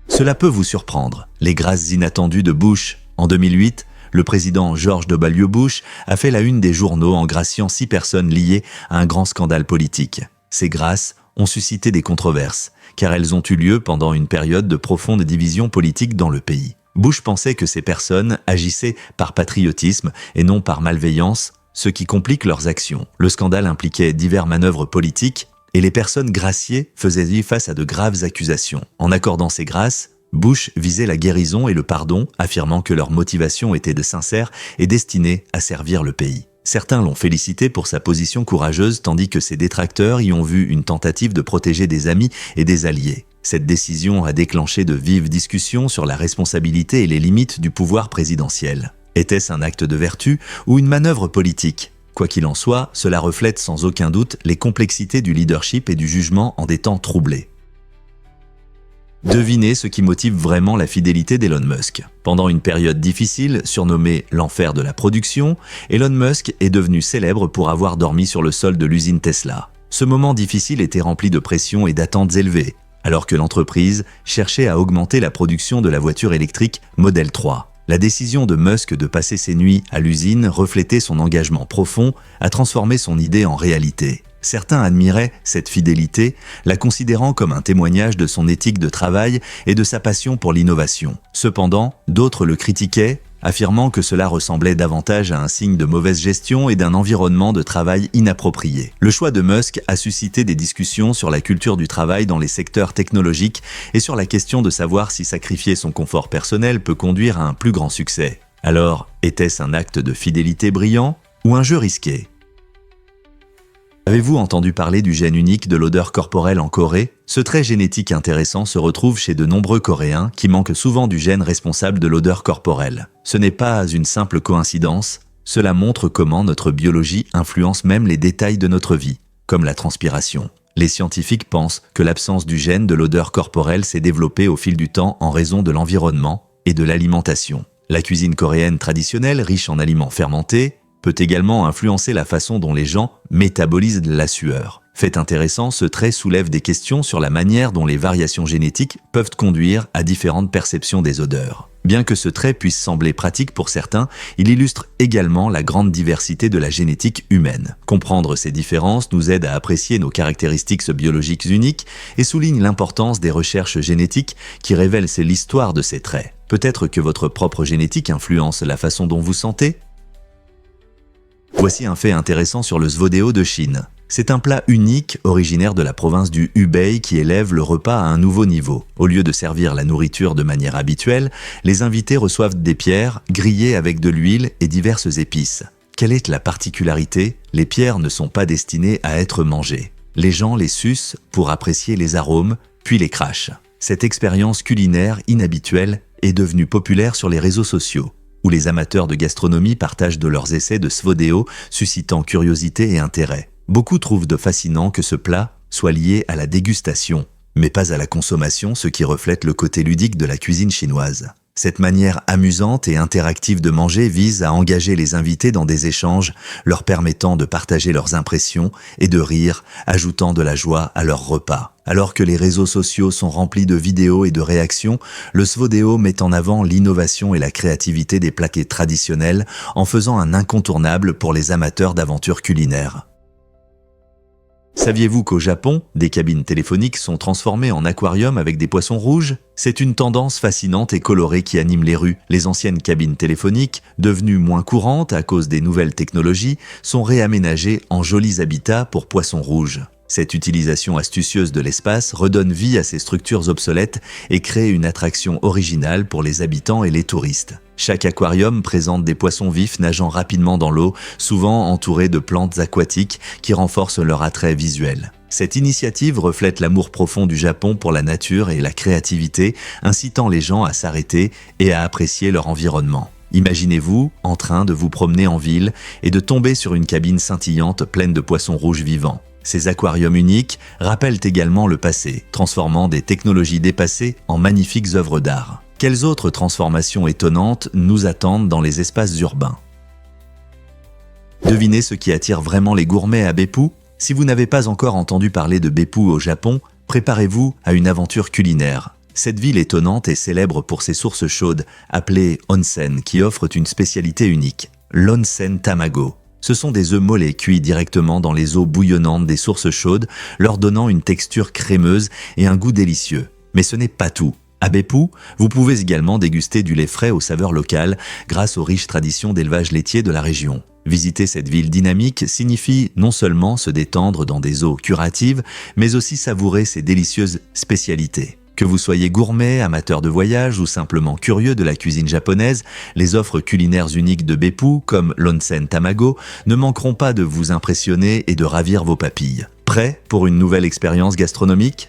Cela peut vous surprendre. Les grâces inattendues de Bush. En 2008, le président George W. Bush a fait la une des journaux en graciant 6 personnes liées à un grand scandale politique. Ces grâces ont suscité des controverses, car elles ont eu lieu pendant une période de profonde division politique dans le pays. Bush pensait que ces personnes agissaient par patriotisme et non par malveillance, ce qui complique leurs actions. Le scandale impliquait diverses manœuvres politiques et les personnes graciées faisaient face à de graves accusations. En accordant ces grâces, Bush visait la guérison et le pardon, affirmant que leur motivation était de sincère et destinée à servir le pays. Certains l'ont félicité pour sa position courageuse, tandis que ses détracteurs y ont vu une tentative de protéger des amis et des alliés. Cette décision a déclenché de vives discussions sur la responsabilité et les limites du pouvoir présidentiel. Était-ce un acte de vertu ou une manœuvre politique ? Quoi qu'il en soit, cela reflète sans aucun doute les complexités du leadership et du jugement en des temps troublés. Devinez ce qui motive vraiment la fidélité d'Elon Musk. Pendant une période difficile, surnommée l'enfer de la production, Elon Musk est devenu célèbre pour avoir dormi sur le sol de l'usine Tesla. Ce moment difficile était rempli de pression et d'attentes élevées, alors que l'entreprise cherchait à augmenter la production de la voiture électrique Model 3. La décision de Musk de passer ses nuits à l'usine reflétait son engagement profond à transformer son idée en réalité. Certains admiraient cette fidélité, la considérant comme un témoignage de son éthique de travail et de sa passion pour l'innovation. Cependant, d'autres le critiquaient, affirmant que cela ressemblait davantage à un signe de mauvaise gestion et d'un environnement de travail inapproprié. Le choix de Musk a suscité des discussions sur la culture du travail dans les secteurs technologiques et sur la question de savoir si sacrifier son confort personnel peut conduire à un plus grand succès. Alors, était-ce un acte de fidélité brillant ou un jeu risqué ? Avez-vous entendu parler du gène unique de l'odeur corporelle en Corée ? Ce trait génétique intéressant se retrouve chez de nombreux Coréens qui manquent souvent du gène responsable de l'odeur corporelle. Ce n'est pas une simple coïncidence, cela montre comment notre biologie influence même les détails de notre vie, comme la transpiration. Les scientifiques pensent que l'absence du gène de l'odeur corporelle s'est développée au fil du temps en raison de l'environnement et de l'alimentation. La cuisine coréenne traditionnelle, riche en aliments fermentés, peut également influencer la façon dont les gens métabolisent la sueur. Fait intéressant, ce trait soulève des questions sur la manière dont les variations génétiques peuvent conduire à différentes perceptions des odeurs. Bien que ce trait puisse sembler pratique pour certains, il illustre également la grande diversité de la génétique humaine. Comprendre ces différences nous aide à apprécier nos caractéristiques biologiques uniques et souligne l'importance des recherches génétiques qui révèlent l'histoire de ces traits. Peut-être que votre propre génétique influence la façon dont vous sentez? Voici un fait intéressant sur le svodéo de Chine. C'est un plat unique originaire de la province du Hubei qui élève le repas à un nouveau niveau. Au lieu de servir la nourriture de manière habituelle, les invités reçoivent des pierres grillées avec de l'huile et diverses épices. Quelle est la particularité? Les pierres ne sont pas destinées à être mangées. Les gens les sucent pour apprécier les arômes, puis les crachent. Cette expérience culinaire inhabituelle est devenue populaire sur les réseaux sociaux, où les amateurs de gastronomie partagent de leurs essais de svodéo, suscitant curiosité et intérêt. Beaucoup trouvent de fascinant que ce plat soit lié à la dégustation, mais pas à la consommation, ce qui reflète le côté ludique de la cuisine chinoise. Cette manière amusante et interactive de manger vise à engager les invités dans des échanges, leur permettant de partager leurs impressions et de rire, ajoutant de la joie à leur repas. Alors que les réseaux sociaux sont remplis de vidéos et de réactions, le svodéo met en avant l'innovation et la créativité des plats traditionnels en faisant un incontournable pour les amateurs d'aventures culinaires. Saviez-vous qu'au Japon, des cabines téléphoniques sont transformées en aquariums avec des poissons rouges? C'est une tendance fascinante et colorée qui anime les rues. Les anciennes cabines téléphoniques, devenues moins courantes à cause des nouvelles technologies, sont réaménagées en jolis habitats pour poissons rouges. Cette utilisation astucieuse de l'espace redonne vie à ces structures obsolètes et crée une attraction originale pour les habitants et les touristes. Chaque aquarium présente des poissons vifs nageant rapidement dans l'eau, souvent entourés de plantes aquatiques qui renforcent leur attrait visuel. Cette initiative reflète l'amour profond du Japon pour la nature et la créativité, incitant les gens à s'arrêter et à apprécier leur environnement. Imaginez-vous en train de vous promener en ville et de tomber sur une cabine scintillante pleine de poissons rouges vivants. Ces aquariums uniques rappellent également le passé, transformant des technologies dépassées en magnifiques œuvres d'art. Quelles autres transformations étonnantes nous attendent dans les espaces urbains? Devinez ce qui attire vraiment les gourmets à Beppu? Si vous n'avez pas encore entendu parler de Beppu au Japon, préparez-vous à une aventure culinaire. Cette ville étonnante est célèbre pour ses sources chaudes, appelées onsen, qui offrent une spécialité unique, l'onsen tamago. Ce sont des œufs mollets cuits directement dans les eaux bouillonnantes des sources chaudes, leur donnant une texture crémeuse et un goût délicieux. Mais ce n'est pas tout. À Beppu, vous pouvez également déguster du lait frais aux saveurs locales grâce aux riches traditions d'élevage laitier de la région. Visiter cette ville dynamique signifie non seulement se détendre dans des eaux curatives, mais aussi savourer ses délicieuses spécialités. Que vous soyez gourmet, amateur de voyage ou simplement curieux de la cuisine japonaise, les offres culinaires uniques de Beppu, comme l'onsen tamago, ne manqueront pas de vous impressionner et de ravir vos papilles. Prêt pour une nouvelle expérience gastronomique?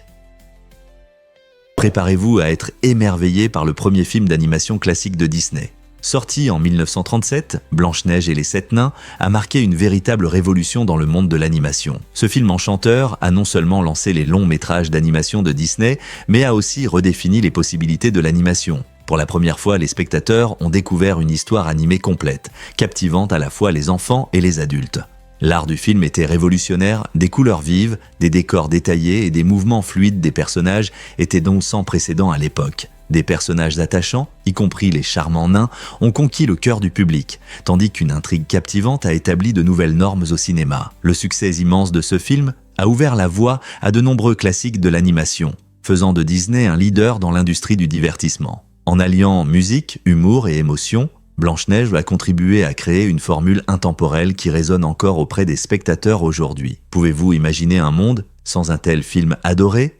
Préparez-vous à être émerveillé par le premier film d'animation classique de Disney. Sorti en 1937, Blanche-Neige et les Sept Nains a marqué une véritable révolution dans le monde de l'animation. Ce film enchanteur a non seulement lancé les longs métrages d'animation de Disney, mais a aussi redéfini les possibilités de l'animation. Pour la première fois, les spectateurs ont découvert une histoire animée complète, captivant à la fois les enfants et les adultes. L'art du film était révolutionnaire, des couleurs vives, des décors détaillés et des mouvements fluides des personnages étaient donc sans précédent à l'époque. Des personnages attachants, y compris les charmants nains, ont conquis le cœur du public, tandis qu'une intrigue captivante a établi de nouvelles normes au cinéma. Le succès immense de ce film a ouvert la voie à de nombreux classiques de l'animation, faisant de Disney un leader dans l'industrie du divertissement. En alliant musique, humour et émotion, Blanche-Neige a contribué à créer une formule intemporelle qui résonne encore auprès des spectateurs aujourd'hui. Pouvez-vous imaginer un monde sans un tel film adoré ?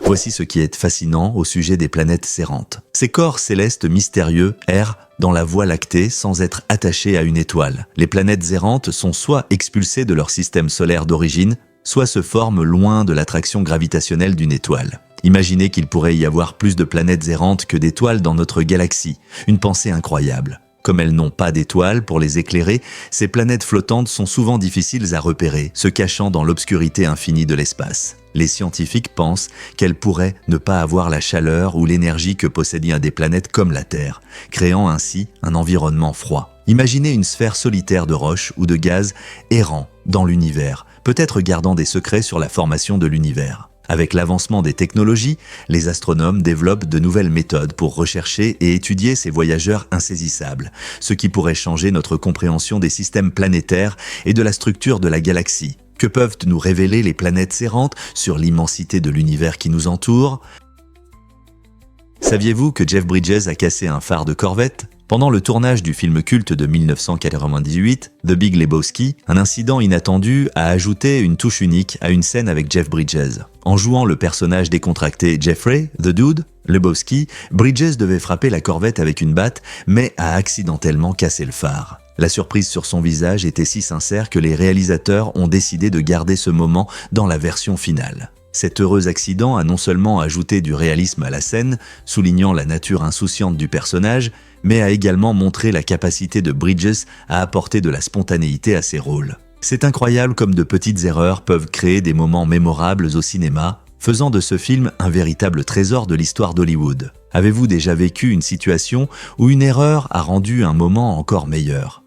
Voici ce qui est fascinant au sujet des planètes errantes. Ces corps célestes mystérieux errent dans la Voie lactée sans être attachés à une étoile. Les planètes errantes sont soit expulsées de leur système solaire d'origine, soit se forment loin de l'attraction gravitationnelle d'une étoile. Imaginez qu'il pourrait y avoir plus de planètes errantes que d'étoiles dans notre galaxie. Une pensée incroyable. Comme elles n'ont pas d'étoiles pour les éclairer, ces planètes flottantes sont souvent difficiles à repérer, se cachant dans l'obscurité infinie de l'espace. Les scientifiques pensent qu'elles pourraient ne pas avoir la chaleur ou l'énergie que possèdent des planètes comme la Terre, créant ainsi un environnement froid. Imaginez une sphère solitaire de roches ou de gaz errant dans l'univers, peut-être gardant des secrets sur la formation de l'univers. Avec l'avancement des technologies, les astronomes développent de nouvelles méthodes pour rechercher et étudier ces voyageurs insaisissables, ce qui pourrait changer notre compréhension des systèmes planétaires et de la structure de la galaxie. Que peuvent nous révéler les planètes errantes sur l'immensité de l'univers qui nous entoure? Saviez-vous que Jeff Bridges a cassé un phare de corvette? Pendant le tournage du film culte de 1998, The Big Lebowski, un incident inattendu a ajouté une touche unique à une scène avec Jeff Bridges. En jouant le personnage décontracté Jeffrey, The Dude, Lebowski, Bridges devait frapper la corvette avec une batte, mais a accidentellement cassé le phare. La surprise sur son visage était si sincère que les réalisateurs ont décidé de garder ce moment dans la version finale. Cet heureux accident a non seulement ajouté du réalisme à la scène, soulignant la nature insouciante du personnage, mais a également montré la capacité de Bridges à apporter de la spontanéité à ses rôles. C'est incroyable comme de petites erreurs peuvent créer des moments mémorables au cinéma, faisant de ce film un véritable trésor de l'histoire d'Hollywood. Avez-vous déjà vécu une situation où une erreur a rendu un moment encore meilleur?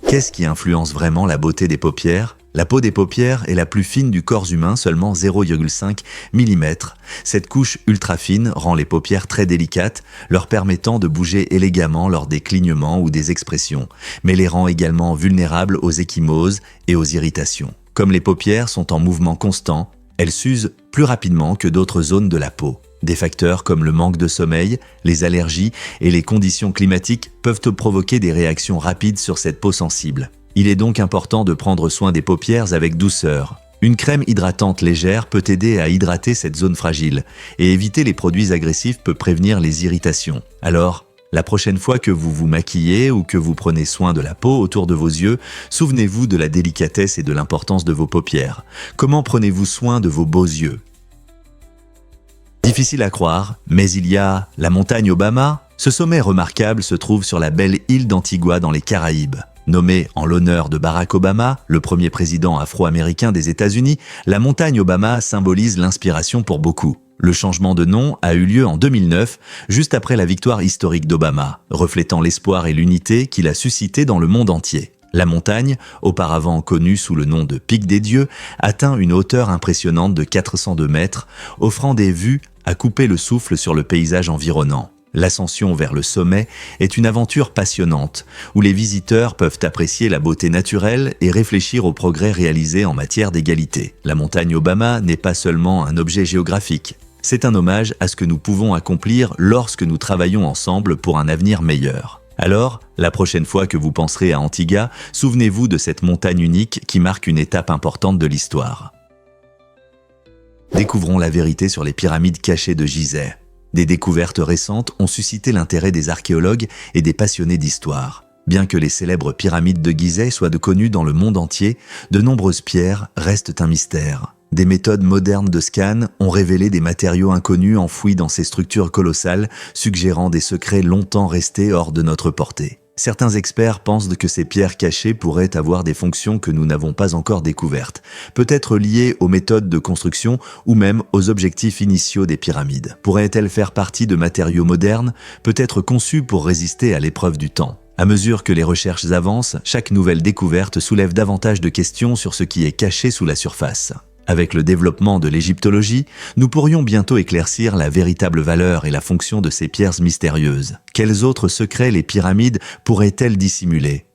Qu'est-ce qui influence vraiment la beauté des paupières? La peau des paupières est la plus fine du corps humain, seulement 0,5 mm. Cette couche ultra fine rend les paupières très délicates, leur permettant de bouger élégamment lors des clignements ou des expressions, mais les rend également vulnérables aux ecchymoses et aux irritations. Comme les paupières sont en mouvement constant, elles s'usent plus rapidement que d'autres zones de la peau. Des facteurs comme le manque de sommeil, les allergies et les conditions climatiques peuvent provoquer des réactions rapides sur cette peau sensible. Il est donc important de prendre soin des paupières avec douceur. Une crème hydratante légère peut aider à hydrater cette zone fragile, et éviter les produits agressifs peut prévenir les irritations. Alors, la prochaine fois que vous vous maquillez ou que vous prenez soin de la peau autour de vos yeux, souvenez-vous de la délicatesse et de l'importance de vos paupières. Comment prenez-vous soin de vos beaux yeux? Difficile à croire, mais il y a la montagne Obama. Ce sommet remarquable se trouve sur la belle île d'Antigua dans les Caraïbes. Nommée en l'honneur de Barack Obama, le premier président afro-américain des États-Unis, la montagne Obama symbolise l'inspiration pour beaucoup. Le changement de nom a eu lieu en 2009, juste après la victoire historique d'Obama, reflétant l'espoir et l'unité qu'il a suscité dans le monde entier. La montagne, auparavant connue sous le nom de Pic des Dieux, atteint une hauteur impressionnante de 402 mètres, offrant des vues à couper le souffle sur le paysage environnant. L'ascension vers le sommet est une aventure passionnante, où les visiteurs peuvent apprécier la beauté naturelle et réfléchir aux progrès réalisés en matière d'égalité. La montagne Obama n'est pas seulement un objet géographique, c'est un hommage à ce que nous pouvons accomplir lorsque nous travaillons ensemble pour un avenir meilleur. Alors, la prochaine fois que vous penserez à Antigua, souvenez-vous de cette montagne unique qui marque une étape importante de l'histoire. Découvrons la vérité sur les pyramides cachées de Gizeh. Des découvertes récentes ont suscité l'intérêt des archéologues et des passionnés d'histoire. Bien que les célèbres pyramides de Gizeh soient connues dans le monde entier, de nombreuses pierres restent un mystère. Des méthodes modernes de scan ont révélé des matériaux inconnus enfouis dans ces structures colossales, suggérant des secrets longtemps restés hors de notre portée. Certains experts pensent que ces pierres cachées pourraient avoir des fonctions que nous n'avons pas encore découvertes, peut-être liées aux méthodes de construction ou même aux objectifs initiaux des pyramides. Pourraient-elles faire partie de matériaux modernes, peut-être conçus pour résister à l'épreuve du temps? À mesure que les recherches avancent, chaque nouvelle découverte soulève davantage de questions sur ce qui est caché sous la surface. Avec le développement de l'égyptologie, nous pourrions bientôt éclaircir la véritable valeur et la fonction de ces pierres mystérieuses. Quels autres secrets les pyramides pourraient-elles dissimuler?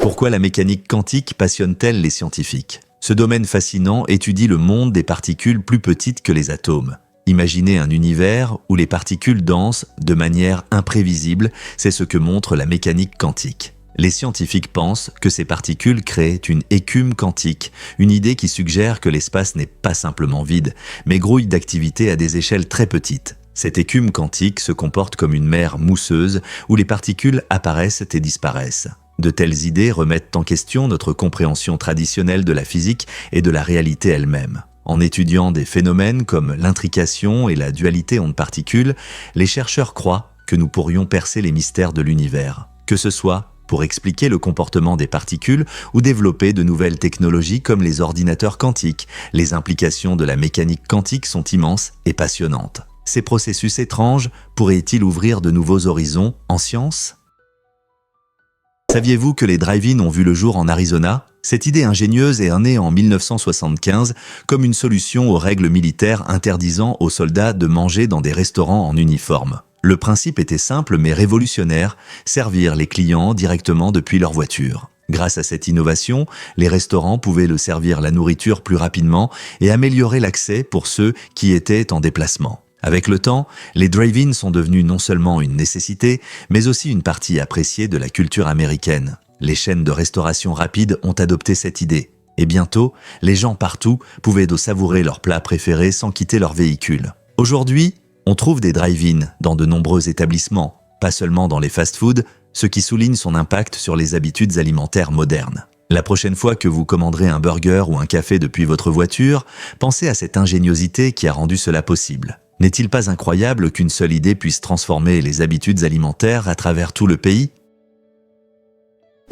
Pourquoi la mécanique quantique passionne-t-elle les scientifiques? Ce domaine fascinant étudie le monde des particules plus petites que les atomes. Imaginez un univers où les particules dansent de manière imprévisible, c'est ce que montre la mécanique quantique. Les scientifiques pensent que ces particules créent une écume quantique, une idée qui suggère que l'espace n'est pas simplement vide, mais grouille d'activité à des échelles très petites. Cette écume quantique se comporte comme une mer mousseuse où les particules apparaissent et disparaissent. De telles idées remettent en question notre compréhension traditionnelle de la physique et de la réalité elle-même. En étudiant des phénomènes comme l'intrication et la dualité ondes-particules, les chercheurs croient que nous pourrions percer les mystères de l'univers. Que ce soit pour expliquer le comportement des particules ou développer de nouvelles technologies comme les ordinateurs quantiques, les implications de la mécanique quantique sont immenses et passionnantes. Ces processus étranges pourraient-ils ouvrir de nouveaux horizons en science ? Saviez-vous que les drive-in ont vu le jour en Arizona? Cette idée ingénieuse est née en 1975 comme une solution aux règles militaires interdisant aux soldats de manger dans des restaurants en uniforme. Le principe était simple mais révolutionnaire, servir les clients directement depuis leur voiture. Grâce à cette innovation, les restaurants pouvaient le servir la nourriture plus rapidement et améliorer l'accès pour ceux qui étaient en déplacement. Avec le temps, les drive-in sont devenus non seulement une nécessité, mais aussi une partie appréciée de la culture américaine. Les chaînes de restauration rapide ont adopté cette idée. Et bientôt, les gens partout pouvaient savourer leurs plats préférés sans quitter leur véhicule. Aujourd'hui, on trouve des drive-in dans de nombreux établissements, pas seulement dans les fast-foods, ce qui souligne son impact sur les habitudes alimentaires modernes. La prochaine fois que vous commanderez un burger ou un café depuis votre voiture, pensez à cette ingéniosité qui a rendu cela possible. N'est-il pas incroyable qu'une seule idée puisse transformer les habitudes alimentaires à travers tout le pays?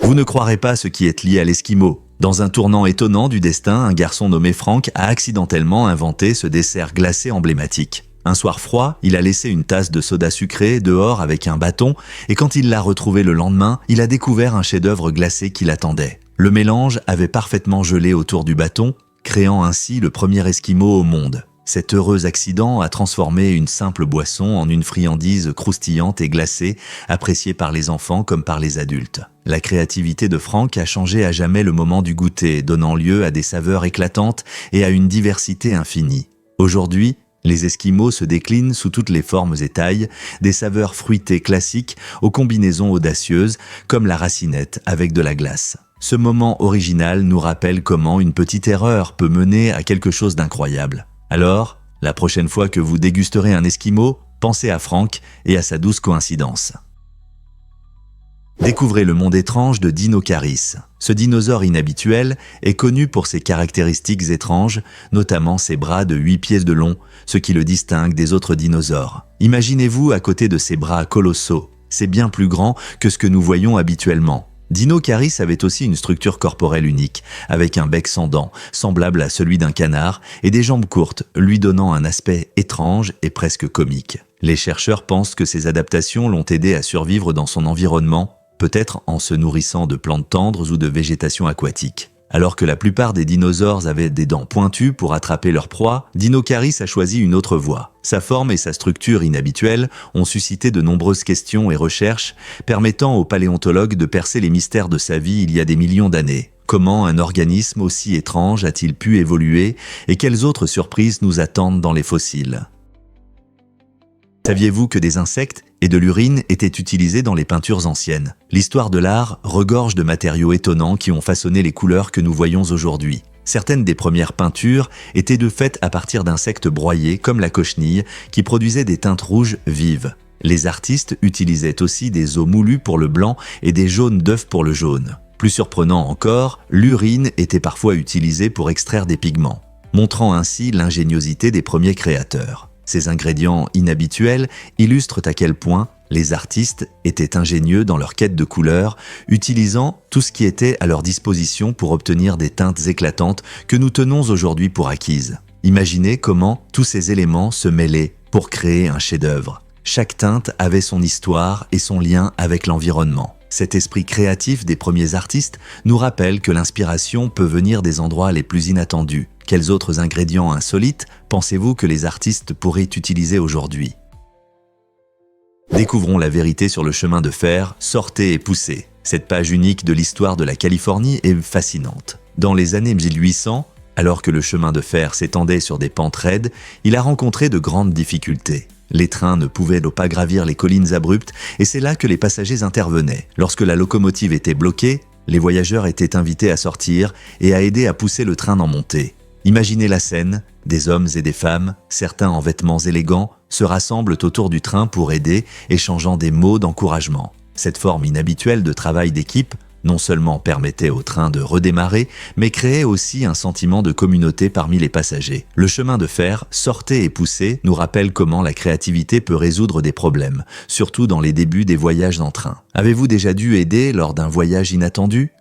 Vous ne croirez pas ce qui est lié à l'esquimau. Dans un tournant étonnant du destin, un garçon nommé Frank a accidentellement inventé ce dessert glacé emblématique. Un soir froid, il a laissé une tasse de soda sucré dehors avec un bâton et quand il l'a retrouvé le lendemain, il a découvert un chef-d'œuvre glacé qui l'attendait. Le mélange avait parfaitement gelé autour du bâton, créant ainsi le premier esquimau au monde. Cet heureux accident a transformé une simple boisson en une friandise croustillante et glacée, appréciée par les enfants comme par les adultes. La créativité de Frank a changé à jamais le moment du goûter, donnant lieu à des saveurs éclatantes et à une diversité infinie. Aujourd'hui, les esquimaux se déclinent sous toutes les formes et tailles, des saveurs fruitées classiques aux combinaisons audacieuses, comme la racinette avec de la glace. Ce moment original nous rappelle comment une petite erreur peut mener à quelque chose d'incroyable. Alors, la prochaine fois que vous dégusterez un esquimau, pensez à Frank et à sa douce coïncidence. Découvrez le monde étrange de Deinocaris. Ce dinosaure inhabituel est connu pour ses caractéristiques étranges, notamment ses bras de 8 pieds de long, ce qui le distingue des autres dinosaures. Imaginez-vous à côté de ces bras colossaux. C'est bien plus grand que ce que nous voyons habituellement. Deinocaris avait aussi une structure corporelle unique, avec un bec sans dents, semblable à celui d'un canard, et des jambes courtes, lui donnant un aspect étrange et presque comique. Les chercheurs pensent que ces adaptations l'ont aidé à survivre dans son environnement, peut-être en se nourrissant de plantes tendres ou de végétation aquatique. Alors que la plupart des dinosaures avaient des dents pointues pour attraper leur proie, Deinocaris a choisi une autre voie. Sa forme et sa structure inhabituelles ont suscité de nombreuses questions et recherches, permettant aux paléontologues de percer les mystères de sa vie il y a des millions d'années. Comment un organisme aussi étrange a-t-il pu évoluer et quelles autres surprises nous attendent dans les fossiles? Saviez-vous que des insectes et de l'urine étaient utilisés dans les peintures anciennes? L'histoire de l'art regorge de matériaux étonnants qui ont façonné les couleurs que nous voyons aujourd'hui. Certaines des premières peintures étaient de fait à partir d'insectes broyés comme la cochenille qui produisaient des teintes rouges vives. Les artistes utilisaient aussi des os moulus pour le blanc et des jaunes d'œufs pour le jaune. Plus surprenant encore, l'urine était parfois utilisée pour extraire des pigments, montrant ainsi l'ingéniosité des premiers créateurs. Ces ingrédients inhabituels illustrent à quel point les artistes étaient ingénieux dans leur quête de couleurs, utilisant tout ce qui était à leur disposition pour obtenir des teintes éclatantes que nous tenons aujourd'hui pour acquises. Imaginez comment tous ces éléments se mêlaient pour créer un chef-d'œuvre. Chaque teinte avait son histoire et son lien avec l'environnement. Cet esprit créatif des premiers artistes nous rappelle que l'inspiration peut venir des endroits les plus inattendus. Quels autres ingrédients insolites pensez-vous que les artistes pourraient utiliser aujourd'hui? Découvrons la vérité sur le chemin de fer, sortez et poussez. Cette page unique de l'histoire de la Californie est fascinante. Dans les années 1800, alors que le chemin de fer s'étendait sur des pentes raides, il a rencontré de grandes difficultés. Les trains ne pouvaient pas gravir les collines abruptes et c'est là que les passagers intervenaient. Lorsque la locomotive était bloquée, les voyageurs étaient invités à sortir et à aider à pousser le train en montée. Imaginez la scène, des hommes et des femmes, certains en vêtements élégants, se rassemblent autour du train pour aider, échangeant des mots d'encouragement. Cette forme inhabituelle de travail d'équipe non seulement permettait au train de redémarrer, mais créait aussi un sentiment de communauté parmi les passagers. Le chemin de fer, sortez et poussez, nous rappelle comment la créativité peut résoudre des problèmes, surtout dans les débuts des voyages en train. Avez-vous déjà dû aider lors d'un voyage inattendu?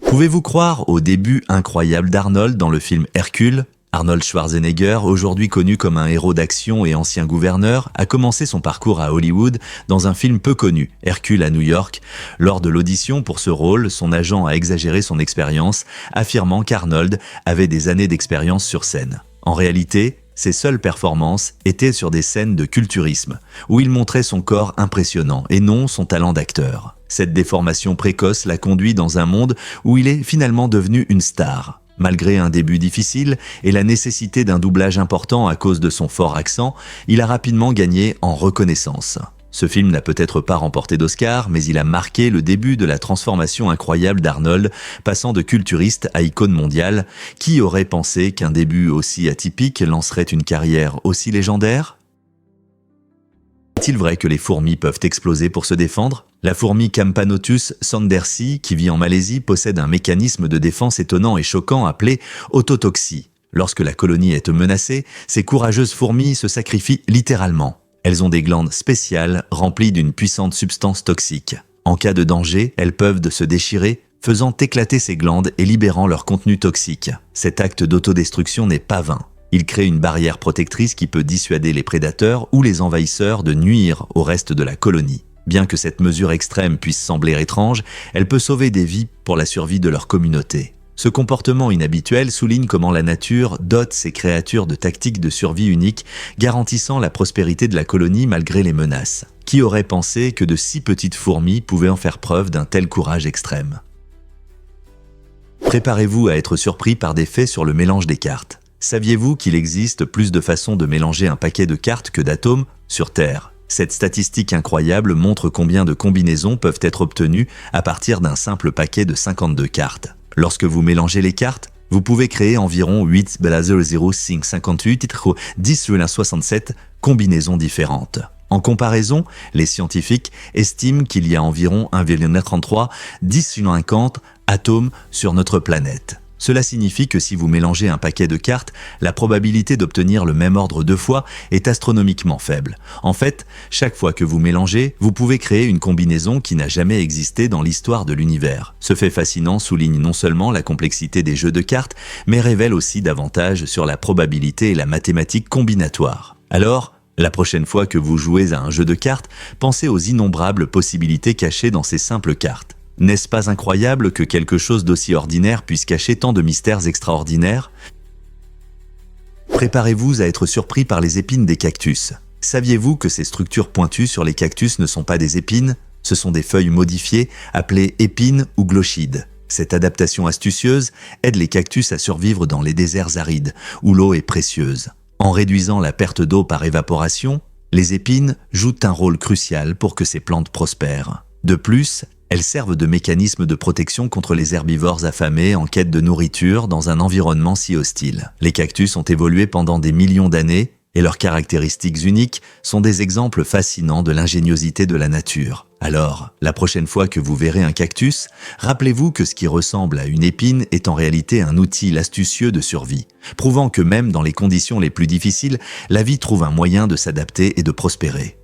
Pouvez-vous croire au début incroyable d'Arnold dans le film Hercule? Arnold Schwarzenegger, aujourd'hui connu comme un héros d'action et ancien gouverneur, a commencé son parcours à Hollywood dans un film peu connu, Hercule à New York. Lors de l'audition pour ce rôle, son agent a exagéré son expérience, affirmant qu'Arnold avait des années d'expérience sur scène. En réalité, ses seules performances étaient sur des scènes de culturisme, où il montrait son corps impressionnant et non son talent d'acteur. Cette déformation précoce l'a conduit dans un monde où il est finalement devenu une star. Malgré un début difficile et la nécessité d'un doublage important à cause de son fort accent, il a rapidement gagné en reconnaissance. Ce film n'a peut-être pas remporté d'Oscar, mais il a marqué le début de la transformation incroyable d'Arnold, passant de culturiste à icône mondiale. Qui aurait pensé qu'un début aussi atypique lancerait une carrière aussi légendaire ? Est-il vrai que les fourmis peuvent exploser pour se défendre ? La fourmi Campanotus sandersi, qui vit en Malaisie, possède un mécanisme de défense étonnant et choquant appelé autotoxie. Lorsque la colonie est menacée, ces courageuses fourmis se sacrifient littéralement. Elles ont des glandes spéciales remplies d'une puissante substance toxique. En cas de danger, elles peuvent se déchirer, faisant éclater ces glandes et libérant leur contenu toxique. Cet acte d'autodestruction n'est pas vain. Il crée une barrière protectrice qui peut dissuader les prédateurs ou les envahisseurs de nuire au reste de la colonie. Bien que cette mesure extrême puisse sembler étrange, elle peut sauver des vies pour la survie de leur communauté. Ce comportement inhabituel souligne comment la nature dote ces créatures de tactiques de survie uniques, garantissant la prospérité de la colonie malgré les menaces. Qui aurait pensé que de si petites fourmis pouvaient en faire preuve d'un tel courage extrême ? Préparez-vous à être surpris par des faits sur le mélange des cartes. Saviez-vous qu'il existe plus de façons de mélanger un paquet de cartes que d'atomes sur Terre ? Cette statistique incroyable montre combien de combinaisons peuvent être obtenues à partir d'un simple paquet de 52 cartes. Lorsque vous mélangez les cartes, vous pouvez créer environ 8 00558 10,67 combinaisons différentes. En comparaison, les scientifiques estiment qu'il y a environ 1,33 10,50 atomes sur notre planète. Cela signifie que si vous mélangez un paquet de cartes, la probabilité d'obtenir le même ordre 2 fois est astronomiquement faible. En fait, chaque fois que vous mélangez, vous pouvez créer une combinaison qui n'a jamais existé dans l'histoire de l'univers. Ce fait fascinant souligne non seulement la complexité des jeux de cartes, mais révèle aussi davantage sur la probabilité et la mathématique combinatoire. Alors, la prochaine fois que vous jouez à un jeu de cartes, pensez aux innombrables possibilités cachées dans ces simples cartes. N'est-ce pas incroyable que quelque chose d'aussi ordinaire puisse cacher tant de mystères extraordinaires ? Préparez-vous à être surpris par les épines des cactus. Saviez-vous que ces structures pointues sur les cactus ne sont pas des épines ? Ce sont des feuilles modifiées, appelées épines ou glochides. Cette adaptation astucieuse aide les cactus à survivre dans les déserts arides, où l'eau est précieuse. En réduisant la perte d'eau par évaporation, les épines jouent un rôle crucial pour que ces plantes prospèrent. De plus, elles servent de mécanisme de protection contre les herbivores affamés en quête de nourriture dans un environnement si hostile. Les cactus ont évolué pendant des millions d'années et leurs caractéristiques uniques sont des exemples fascinants de l'ingéniosité de la nature. Alors, la prochaine fois que vous verrez un cactus, rappelez-vous que ce qui ressemble à une épine est en réalité un outil astucieux de survie, prouvant que même dans les conditions les plus difficiles, la vie trouve un moyen de s'adapter et de prospérer.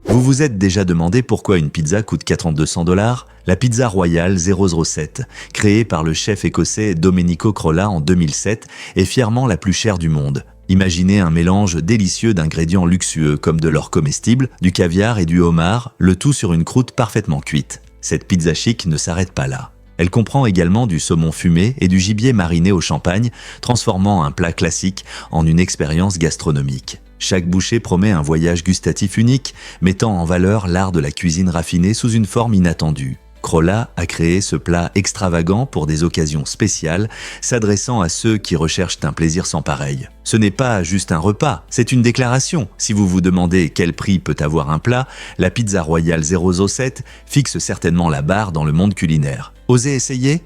Vous vous êtes déjà demandé pourquoi une pizza coûte 4200 $? La pizza royale 007, créée par le chef écossais Domenico Crolla en 2007, est fièrement la plus chère du monde. Imaginez un mélange délicieux d'ingrédients luxueux comme de l'or comestible, du caviar et du homard, le tout sur une croûte parfaitement cuite. Cette pizza chic ne s'arrête pas là. Elle comprend également du saumon fumé et du gibier mariné au champagne, transformant un plat classique en une expérience gastronomique. Chaque bouchée promet un voyage gustatif unique, mettant en valeur l'art de la cuisine raffinée sous une forme inattendue. Crolla a créé ce plat extravagant pour des occasions spéciales, s'adressant à ceux qui recherchent un plaisir sans pareil. Ce n'est pas juste un repas, c'est une déclaration. Si vous vous demandez quel prix peut avoir un plat, la pizza royale 007 fixe certainement la barre dans le monde culinaire. Osez essayer ?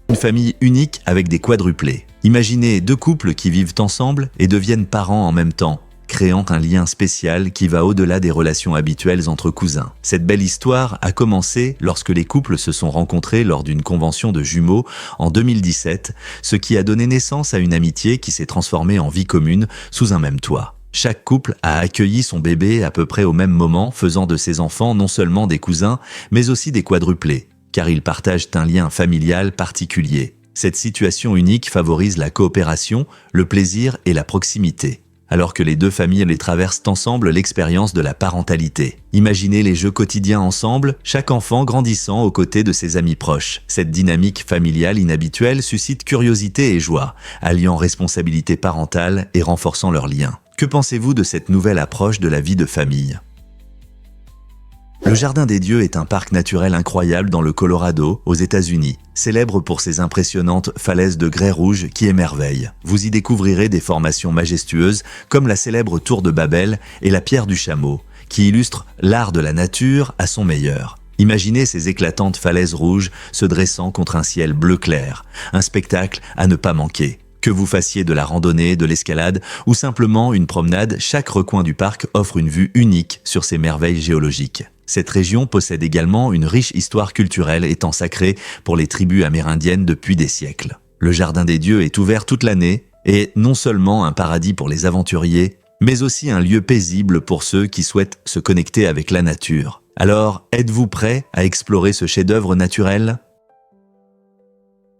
Une famille unique avec des quadruplés. Imaginez deux couples qui vivent ensemble et deviennent parents en même temps, créant un lien spécial qui va au-delà des relations habituelles entre cousins. Cette belle histoire a commencé lorsque les couples se sont rencontrés lors d'une convention de jumeaux en 2017, ce qui a donné naissance à une amitié qui s'est transformée en vie commune sous un même toit. Chaque couple a accueilli son bébé à peu près au même moment, faisant de ses enfants non seulement des cousins, mais aussi des quadruplés, car ils partagent un lien familial particulier. Cette situation unique favorise la coopération, le plaisir et la proximité. Alors que les deux familles les traversent ensemble l'expérience de la parentalité. Imaginez les jeux quotidiens ensemble, chaque enfant grandissant aux côtés de ses amis proches. Cette dynamique familiale inhabituelle suscite curiosité et joie, alliant responsabilité parentale et renforçant leurs liens. Que pensez-vous de cette nouvelle approche de la vie de famille ? Le Jardin des Dieux est un parc naturel incroyable dans le Colorado, aux États-Unis, célèbre pour ses impressionnantes falaises de grès rouge qui émerveillent. Vous y découvrirez des formations majestueuses comme la célèbre tour de Babel et la pierre du chameau, qui illustrent l'art de la nature à son meilleur. Imaginez ces éclatantes falaises rouges se dressant contre un ciel bleu clair, un spectacle à ne pas manquer. Que vous fassiez de la randonnée, de l'escalade ou simplement une promenade, chaque recoin du parc offre une vue unique sur ces merveilles géologiques. Cette région possède également une riche histoire culturelle étant sacrée pour les tribus amérindiennes depuis des siècles. Le Jardin des Dieux est ouvert toute l'année et non seulement un paradis pour les aventuriers, mais aussi un lieu paisible pour ceux qui souhaitent se connecter avec la nature. Alors, êtes-vous prêt à explorer ce chef-d'œuvre naturel ?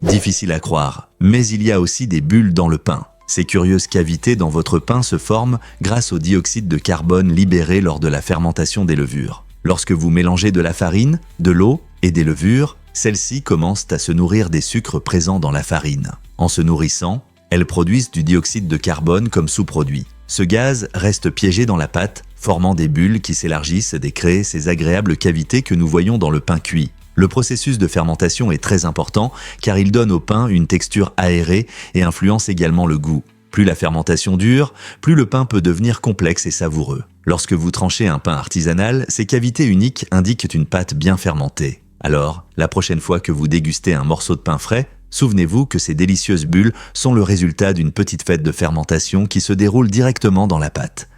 Difficile à croire, mais il y a aussi des bulles dans le pain. Ces curieuses cavités dans votre pain se forment grâce au dioxyde de carbone libéré lors de la fermentation des levures. Lorsque vous mélangez de la farine, de l'eau et des levures, celles-ci commencent à se nourrir des sucres présents dans la farine. En se nourrissant, elles produisent du dioxyde de carbone comme sous-produit. Ce gaz reste piégé dans la pâte, formant des bulles qui s'élargissent et créent ces agréables cavités que nous voyons dans le pain cuit. Le processus de fermentation est très important car il donne au pain une texture aérée et influence également le goût. Plus la fermentation dure, plus le pain peut devenir complexe et savoureux. Lorsque vous tranchez un pain artisanal, ces cavités uniques indiquent une pâte bien fermentée. Alors, la prochaine fois que vous dégustez un morceau de pain frais, souvenez-vous que ces délicieuses bulles sont le résultat d'une petite fête de fermentation qui se déroule directement dans la pâte.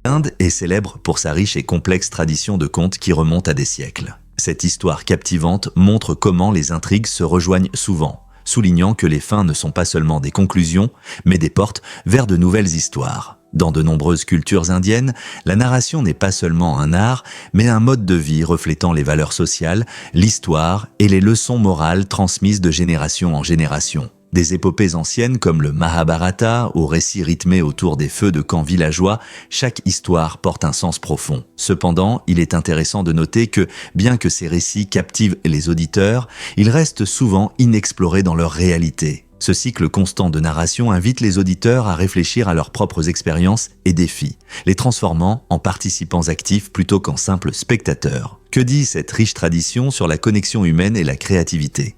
L'Inde est célèbre pour sa riche et complexe tradition de contes qui remonte à des siècles. Cette histoire captivante montre comment les intrigues se rejoignent souvent, soulignant que les fins ne sont pas seulement des conclusions, mais des portes vers de nouvelles histoires. Dans de nombreuses cultures indiennes, la narration n'est pas seulement un art, mais un mode de vie reflétant les valeurs sociales, l'histoire et les leçons morales transmises de génération en génération. Des épopées anciennes comme le Mahabharata, aux récits rythmés autour des feux de camps villageois, chaque histoire porte un sens profond. Cependant, il est intéressant de noter que, bien que ces récits captivent les auditeurs, ils restent souvent inexplorés dans leur réalité. Ce cycle constant de narration invite les auditeurs à réfléchir à leurs propres expériences et défis, les transformant en participants actifs plutôt qu'en simples spectateurs. Que dit cette riche tradition sur la connexion humaine et la créativité ?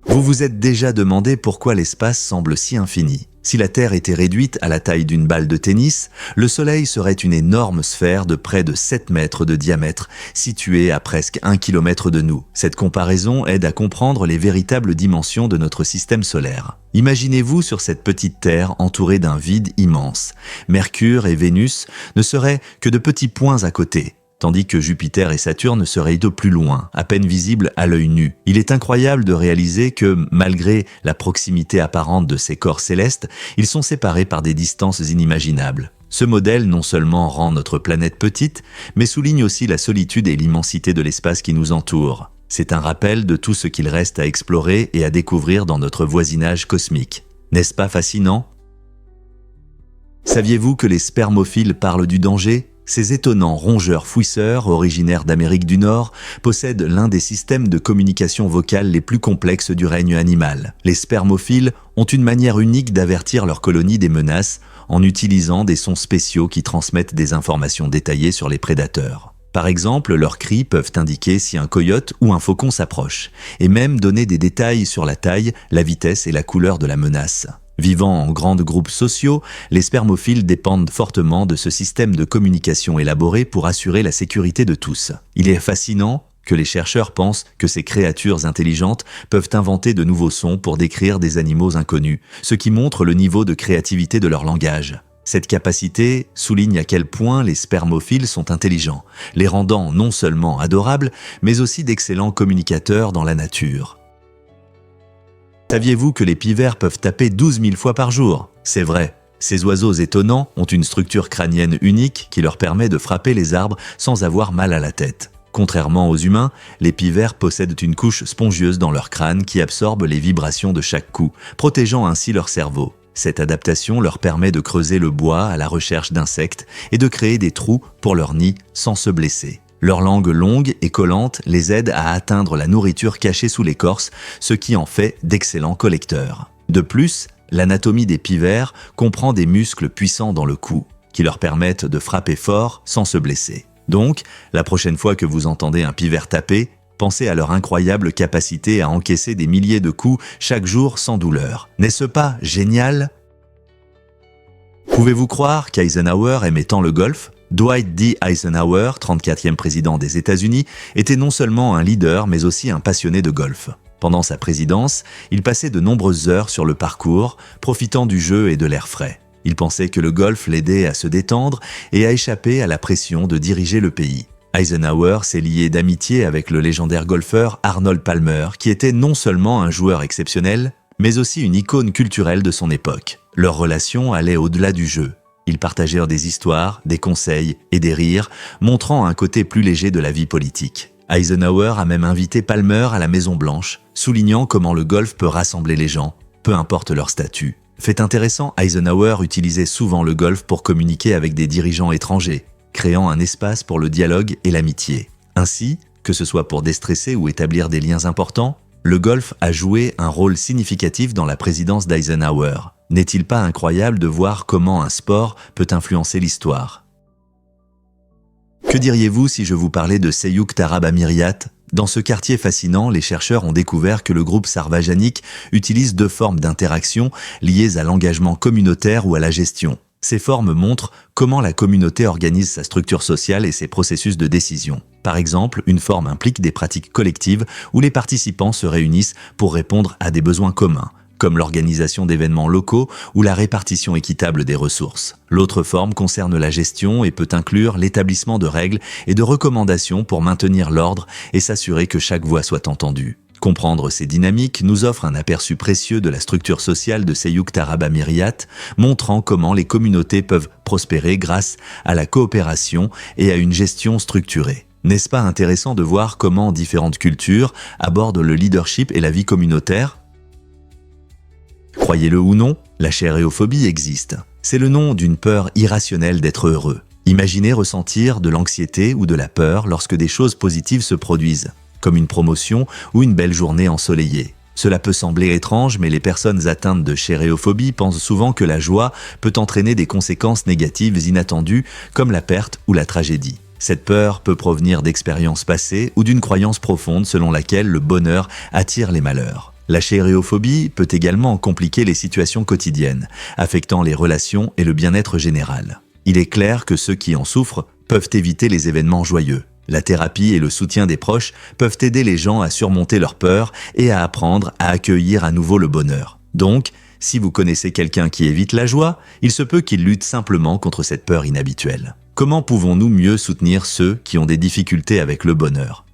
Vous vous êtes déjà demandé pourquoi l'espace semble si infini. Si la Terre était réduite à la taille d'une balle de tennis, le Soleil serait une énorme sphère de près de 7 mètres de diamètre, située à presque 1 km de nous. Cette comparaison aide à comprendre les véritables dimensions de notre système solaire. Imaginez-vous sur cette petite Terre entourée d'un vide immense. Mercure et Vénus ne seraient que de petits points à côté, tandis que Jupiter et Saturne seraient de plus loin, à peine visibles à l'œil nu. Il est incroyable de réaliser que, malgré la proximité apparente de ces corps célestes, ils sont séparés par des distances inimaginables. Ce modèle non seulement rend notre planète petite, mais souligne aussi la solitude et l'immensité de l'espace qui nous entoure. C'est un rappel de tout ce qu'il reste à explorer et à découvrir dans notre voisinage cosmique. N'est-ce pas fascinant ? Saviez-vous que les spermophiles parlent du danger ? Ces étonnants rongeurs fouisseurs, originaires d'Amérique du Nord, possèdent l'un des systèmes de communication vocale les plus complexes du règne animal. Les spermophiles ont une manière unique d'avertir leur colonie des menaces en utilisant des sons spéciaux qui transmettent des informations détaillées sur les prédateurs. Par exemple, leurs cris peuvent indiquer si un coyote ou un faucon s'approche, et même donner des détails sur la taille, la vitesse et la couleur de la menace. Vivant en grands groupes sociaux, les spermophiles dépendent fortement de ce système de communication élaboré pour assurer la sécurité de tous. Il est fascinant que les chercheurs pensent que ces créatures intelligentes peuvent inventer de nouveaux sons pour décrire des animaux inconnus, ce qui montre le niveau de créativité de leur langage. Cette capacité souligne à quel point les spermophiles sont intelligents, les rendant non seulement adorables, mais aussi d'excellents communicateurs dans la nature. Saviez-vous que les pivers peuvent taper 12 000 fois par jour ? C'est vrai. Ces oiseaux étonnants ont une structure crânienne unique qui leur permet de frapper les arbres sans avoir mal à la tête. Contrairement aux humains, les pivers possèdent une couche spongieuse dans leur crâne qui absorbe les vibrations de chaque coup, protégeant ainsi leur cerveau. Cette adaptation leur permet de creuser le bois à la recherche d'insectes et de créer des trous pour leur nid sans se blesser. Leur langue longue et collante les aide à atteindre la nourriture cachée sous l'écorce, ce qui en fait d'excellents collecteurs. De plus, l'anatomie des pivers comprend des muscles puissants dans le cou, qui leur permettent de frapper fort sans se blesser. Donc, la prochaine fois que vous entendez un pivert taper, pensez à leur incroyable capacité à encaisser des milliers de coups chaque jour sans douleur. N'est-ce pas génial? Pouvez-vous croire qu'Eisenhower aimait tant le golf? Dwight D. Eisenhower, 34e président des États-Unis, était non seulement un leader mais aussi un passionné de golf. Pendant sa présidence, il passait de nombreuses heures sur le parcours, profitant du jeu et de l'air frais. Il pensait que le golf l'aidait à se détendre et à échapper à la pression de diriger le pays. Eisenhower s'est lié d'amitié avec le légendaire golfeur Arnold Palmer, qui était non seulement un joueur exceptionnel, mais aussi une icône culturelle de son époque. Leur relation allait au-delà du jeu. Ils partagèrent des histoires, des conseils et des rires, montrant un côté plus léger de la vie politique. Eisenhower a même invité Palmer à la Maison-Blanche, soulignant comment le golf peut rassembler les gens, peu importe leur statut. Fait intéressant, Eisenhower utilisait souvent le golf pour communiquer avec des dirigeants étrangers, créant un espace pour le dialogue et l'amitié. Ainsi, que ce soit pour déstresser ou établir des liens importants, le golf a joué un rôle significatif dans la présidence d'Eisenhower. N'est-il pas incroyable de voir comment un sport peut influencer l'histoire? Que diriez-vous si je vous parlais de Seyuk Tarab Amiriyat? Dans ce quartier fascinant, les chercheurs ont découvert que le groupe Sarvajanic utilise deux formes d'interaction liées à l'engagement communautaire ou à la gestion. Ces formes montrent comment la communauté organise sa structure sociale et ses processus de décision. Par exemple, une forme implique des pratiques collectives où les participants se réunissent pour répondre à des besoins communs, comme l'organisation d'événements locaux ou la répartition équitable des ressources. L'autre forme concerne la gestion et peut inclure l'établissement de règles et de recommandations pour maintenir l'ordre et s'assurer que chaque voix soit entendue. Comprendre ces dynamiques nous offre un aperçu précieux de la structure sociale de Seyuk Tarab Amiriyat, montrant comment les communautés peuvent prospérer grâce à la coopération et à une gestion structurée. N'est-ce pas intéressant de voir comment différentes cultures abordent le leadership et la vie communautaire? Croyez-le ou non, la chéréophobie existe. C'est le nom d'une peur irrationnelle d'être heureux. Imaginez ressentir de l'anxiété ou de la peur lorsque des choses positives se produisent, comme une promotion ou une belle journée ensoleillée. Cela peut sembler étrange, mais les personnes atteintes de chéréophobie pensent souvent que la joie peut entraîner des conséquences négatives inattendues, comme la perte ou la tragédie. Cette peur peut provenir d'expériences passées ou d'une croyance profonde selon laquelle le bonheur attire les malheurs. La chéréophobie peut également compliquer les situations quotidiennes, affectant les relations et le bien-être général. Il est clair que ceux qui en souffrent peuvent éviter les événements joyeux. La thérapie et le soutien des proches peuvent aider les gens à surmonter leur peur et à apprendre à accueillir à nouveau le bonheur. Donc, si vous connaissez quelqu'un qui évite la joie, il se peut qu'il lutte simplement contre cette peur inhabituelle. Comment pouvons-nous mieux soutenir ceux qui ont des difficultés avec le bonheur?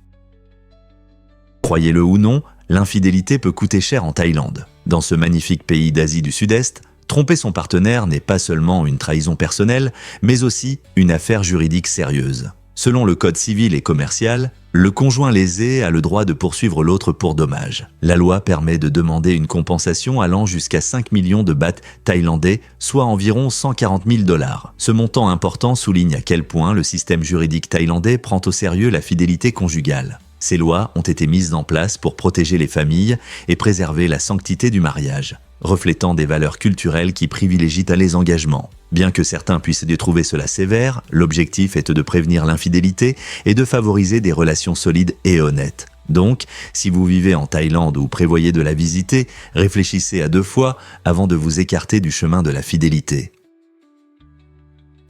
Croyez-le ou non, l'infidélité peut coûter cher en Thaïlande. Dans ce magnifique pays d'Asie du Sud-Est, tromper son partenaire n'est pas seulement une trahison personnelle, mais aussi une affaire juridique sérieuse. Selon le code civil et commercial, le conjoint lésé a le droit de poursuivre l'autre pour dommages. La loi permet de demander une compensation allant jusqu'à 5 millions de bahts thaïlandais, soit environ 140 000 $. Ce montant important souligne à quel point le système juridique thaïlandais prend au sérieux la fidélité conjugale. Ces lois ont été mises en place pour protéger les familles et préserver la sanctité du mariage, reflétant des valeurs culturelles qui privilégient les engagements. Bien que certains puissent trouver cela sévère, l'objectif est de prévenir l'infidélité et de favoriser des relations solides et honnêtes. Donc, si vous vivez en Thaïlande ou prévoyez de la visiter, réfléchissez à 2 fois avant de vous écarter du chemin de la fidélité.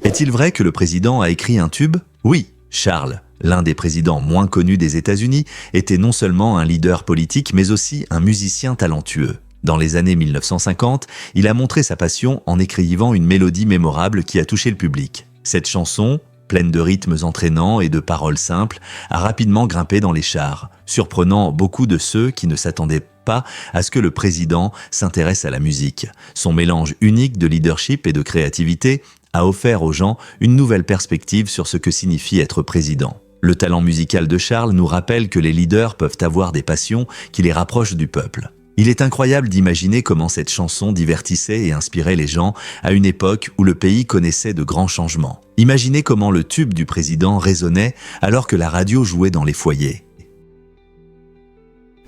Est-il vrai que le président a écrit un tube? Oui, Charles, l'un des présidents moins connus des États-Unis, était non seulement un leader politique mais aussi un musicien talentueux. Dans les années 1950, il a montré sa passion en écrivant une mélodie mémorable qui a touché le public. Cette chanson, pleine de rythmes entraînants et de paroles simples, a rapidement grimpé dans les charts, surprenant beaucoup de ceux qui ne s'attendaient pas à ce que le président s'intéresse à la musique. Son mélange unique de leadership et de créativité a offert aux gens une nouvelle perspective sur ce que signifie être président. Le talent musical de Charles nous rappelle que les leaders peuvent avoir des passions qui les rapprochent du peuple. Il est incroyable d'imaginer comment cette chanson divertissait et inspirait les gens à une époque où le pays connaissait de grands changements. Imaginez comment le tube du président résonnait alors que la radio jouait dans les foyers.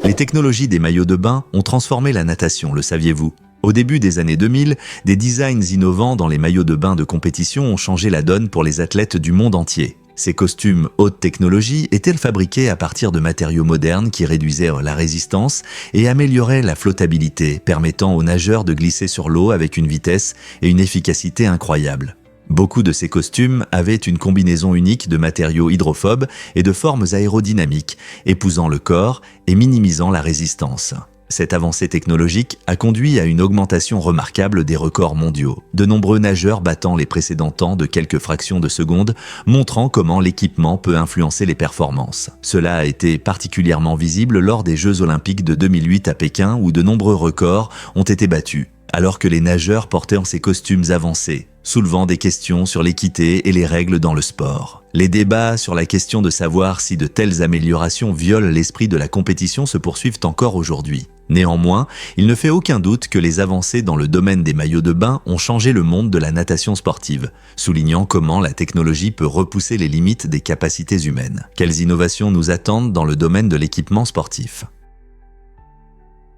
Les technologies des maillots de bain ont transformé la natation, le saviez-vous ? Au début des années 2000, des designs innovants dans les maillots de bain de compétition ont changé la donne pour les athlètes du monde entier. Ces costumes haute technologie étaient fabriqués à partir de matériaux modernes qui réduisaient la résistance et amélioraient la flottabilité, permettant aux nageurs de glisser sur l'eau avec une vitesse et une efficacité incroyables. Beaucoup de ces costumes avaient une combinaison unique de matériaux hydrophobes et de formes aérodynamiques, épousant le corps et minimisant la résistance. Cette avancée technologique a conduit à une augmentation remarquable des records mondiaux, de nombreux nageurs battant les précédents temps de quelques fractions de seconde, montrant comment l'équipement peut influencer les performances. Cela a été particulièrement visible lors des Jeux Olympiques de 2008 à Pékin où de nombreux records ont été battus, alors que les nageurs portaient ces costumes avancés, soulevant des questions sur l'équité et les règles dans le sport. Les débats sur la question de savoir si de telles améliorations violent l'esprit de la compétition se poursuivent encore aujourd'hui. Néanmoins, il ne fait aucun doute que les avancées dans le domaine des maillots de bain ont changé le monde de la natation sportive, soulignant comment la technologie peut repousser les limites des capacités humaines. Quelles innovations nous attendent dans le domaine de l'équipement sportif ?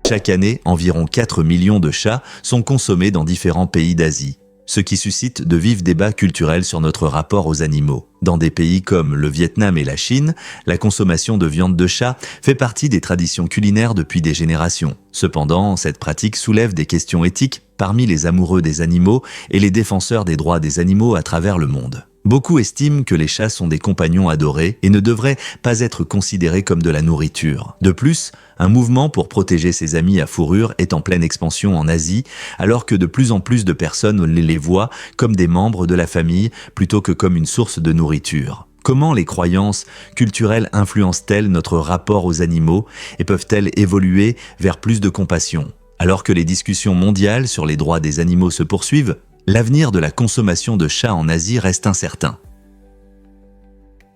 Chaque année, environ 4 millions de chats sont consommés dans différents pays d'Asie, ce qui suscite de vifs débats culturels sur notre rapport aux animaux. Dans des pays comme le Vietnam et la Chine, la consommation de viande de chat fait partie des traditions culinaires depuis des générations. Cependant, cette pratique soulève des questions éthiques parmi les amoureux des animaux et les défenseurs des droits des animaux à travers le monde. Beaucoup estiment que les chats sont des compagnons adorés et ne devraient pas être considérés comme de la nourriture. De plus, un mouvement pour protéger ses amis à fourrure est en pleine expansion en Asie, alors que de plus en plus de personnes les voient comme des membres de la famille plutôt que comme une source de nourriture. Comment les croyances culturelles influencent-elles notre rapport aux animaux et peuvent-elles évoluer vers plus de compassion ? Alors que les discussions mondiales sur les droits des animaux se poursuivent, l'avenir de la consommation de chats en Asie reste incertain.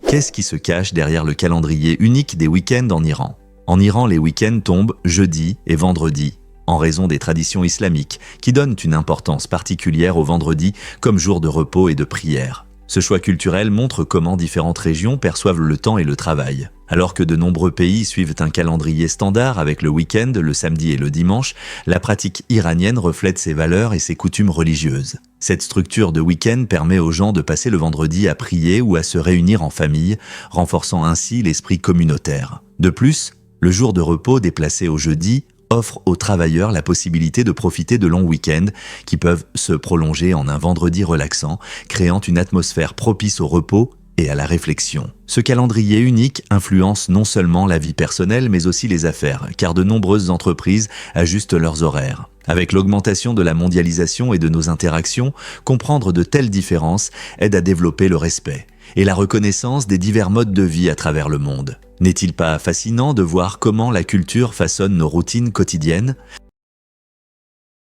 Qu'est-ce qui se cache derrière le calendrier unique des week-ends en Iran ? En Iran, les week-ends tombent jeudi et vendredi, en raison des traditions islamiques, qui donnent une importance particulière au vendredi comme jour de repos et de prière. Ce choix culturel montre comment différentes régions perçoivent le temps et le travail. Alors que de nombreux pays suivent un calendrier standard avec le week-end, le samedi et le dimanche, la pratique iranienne reflète ses valeurs et ses coutumes religieuses. Cette structure de week-end permet aux gens de passer le vendredi à prier ou à se réunir en famille, renforçant ainsi l'esprit communautaire. De plus, le jour de repos déplacé au jeudi offre aux travailleurs la possibilité de profiter de longs week-ends qui peuvent se prolonger en un vendredi relaxant, créant une atmosphère propice au repos et à la réflexion. Ce calendrier unique influence non seulement la vie personnelle mais aussi les affaires, car de nombreuses entreprises ajustent leurs horaires. Avec l'augmentation de la mondialisation et de nos interactions, comprendre de telles différences aide à développer le respect et la reconnaissance des divers modes de vie à travers le monde. N'est-il pas fascinant de voir comment la culture façonne nos routines quotidiennes ?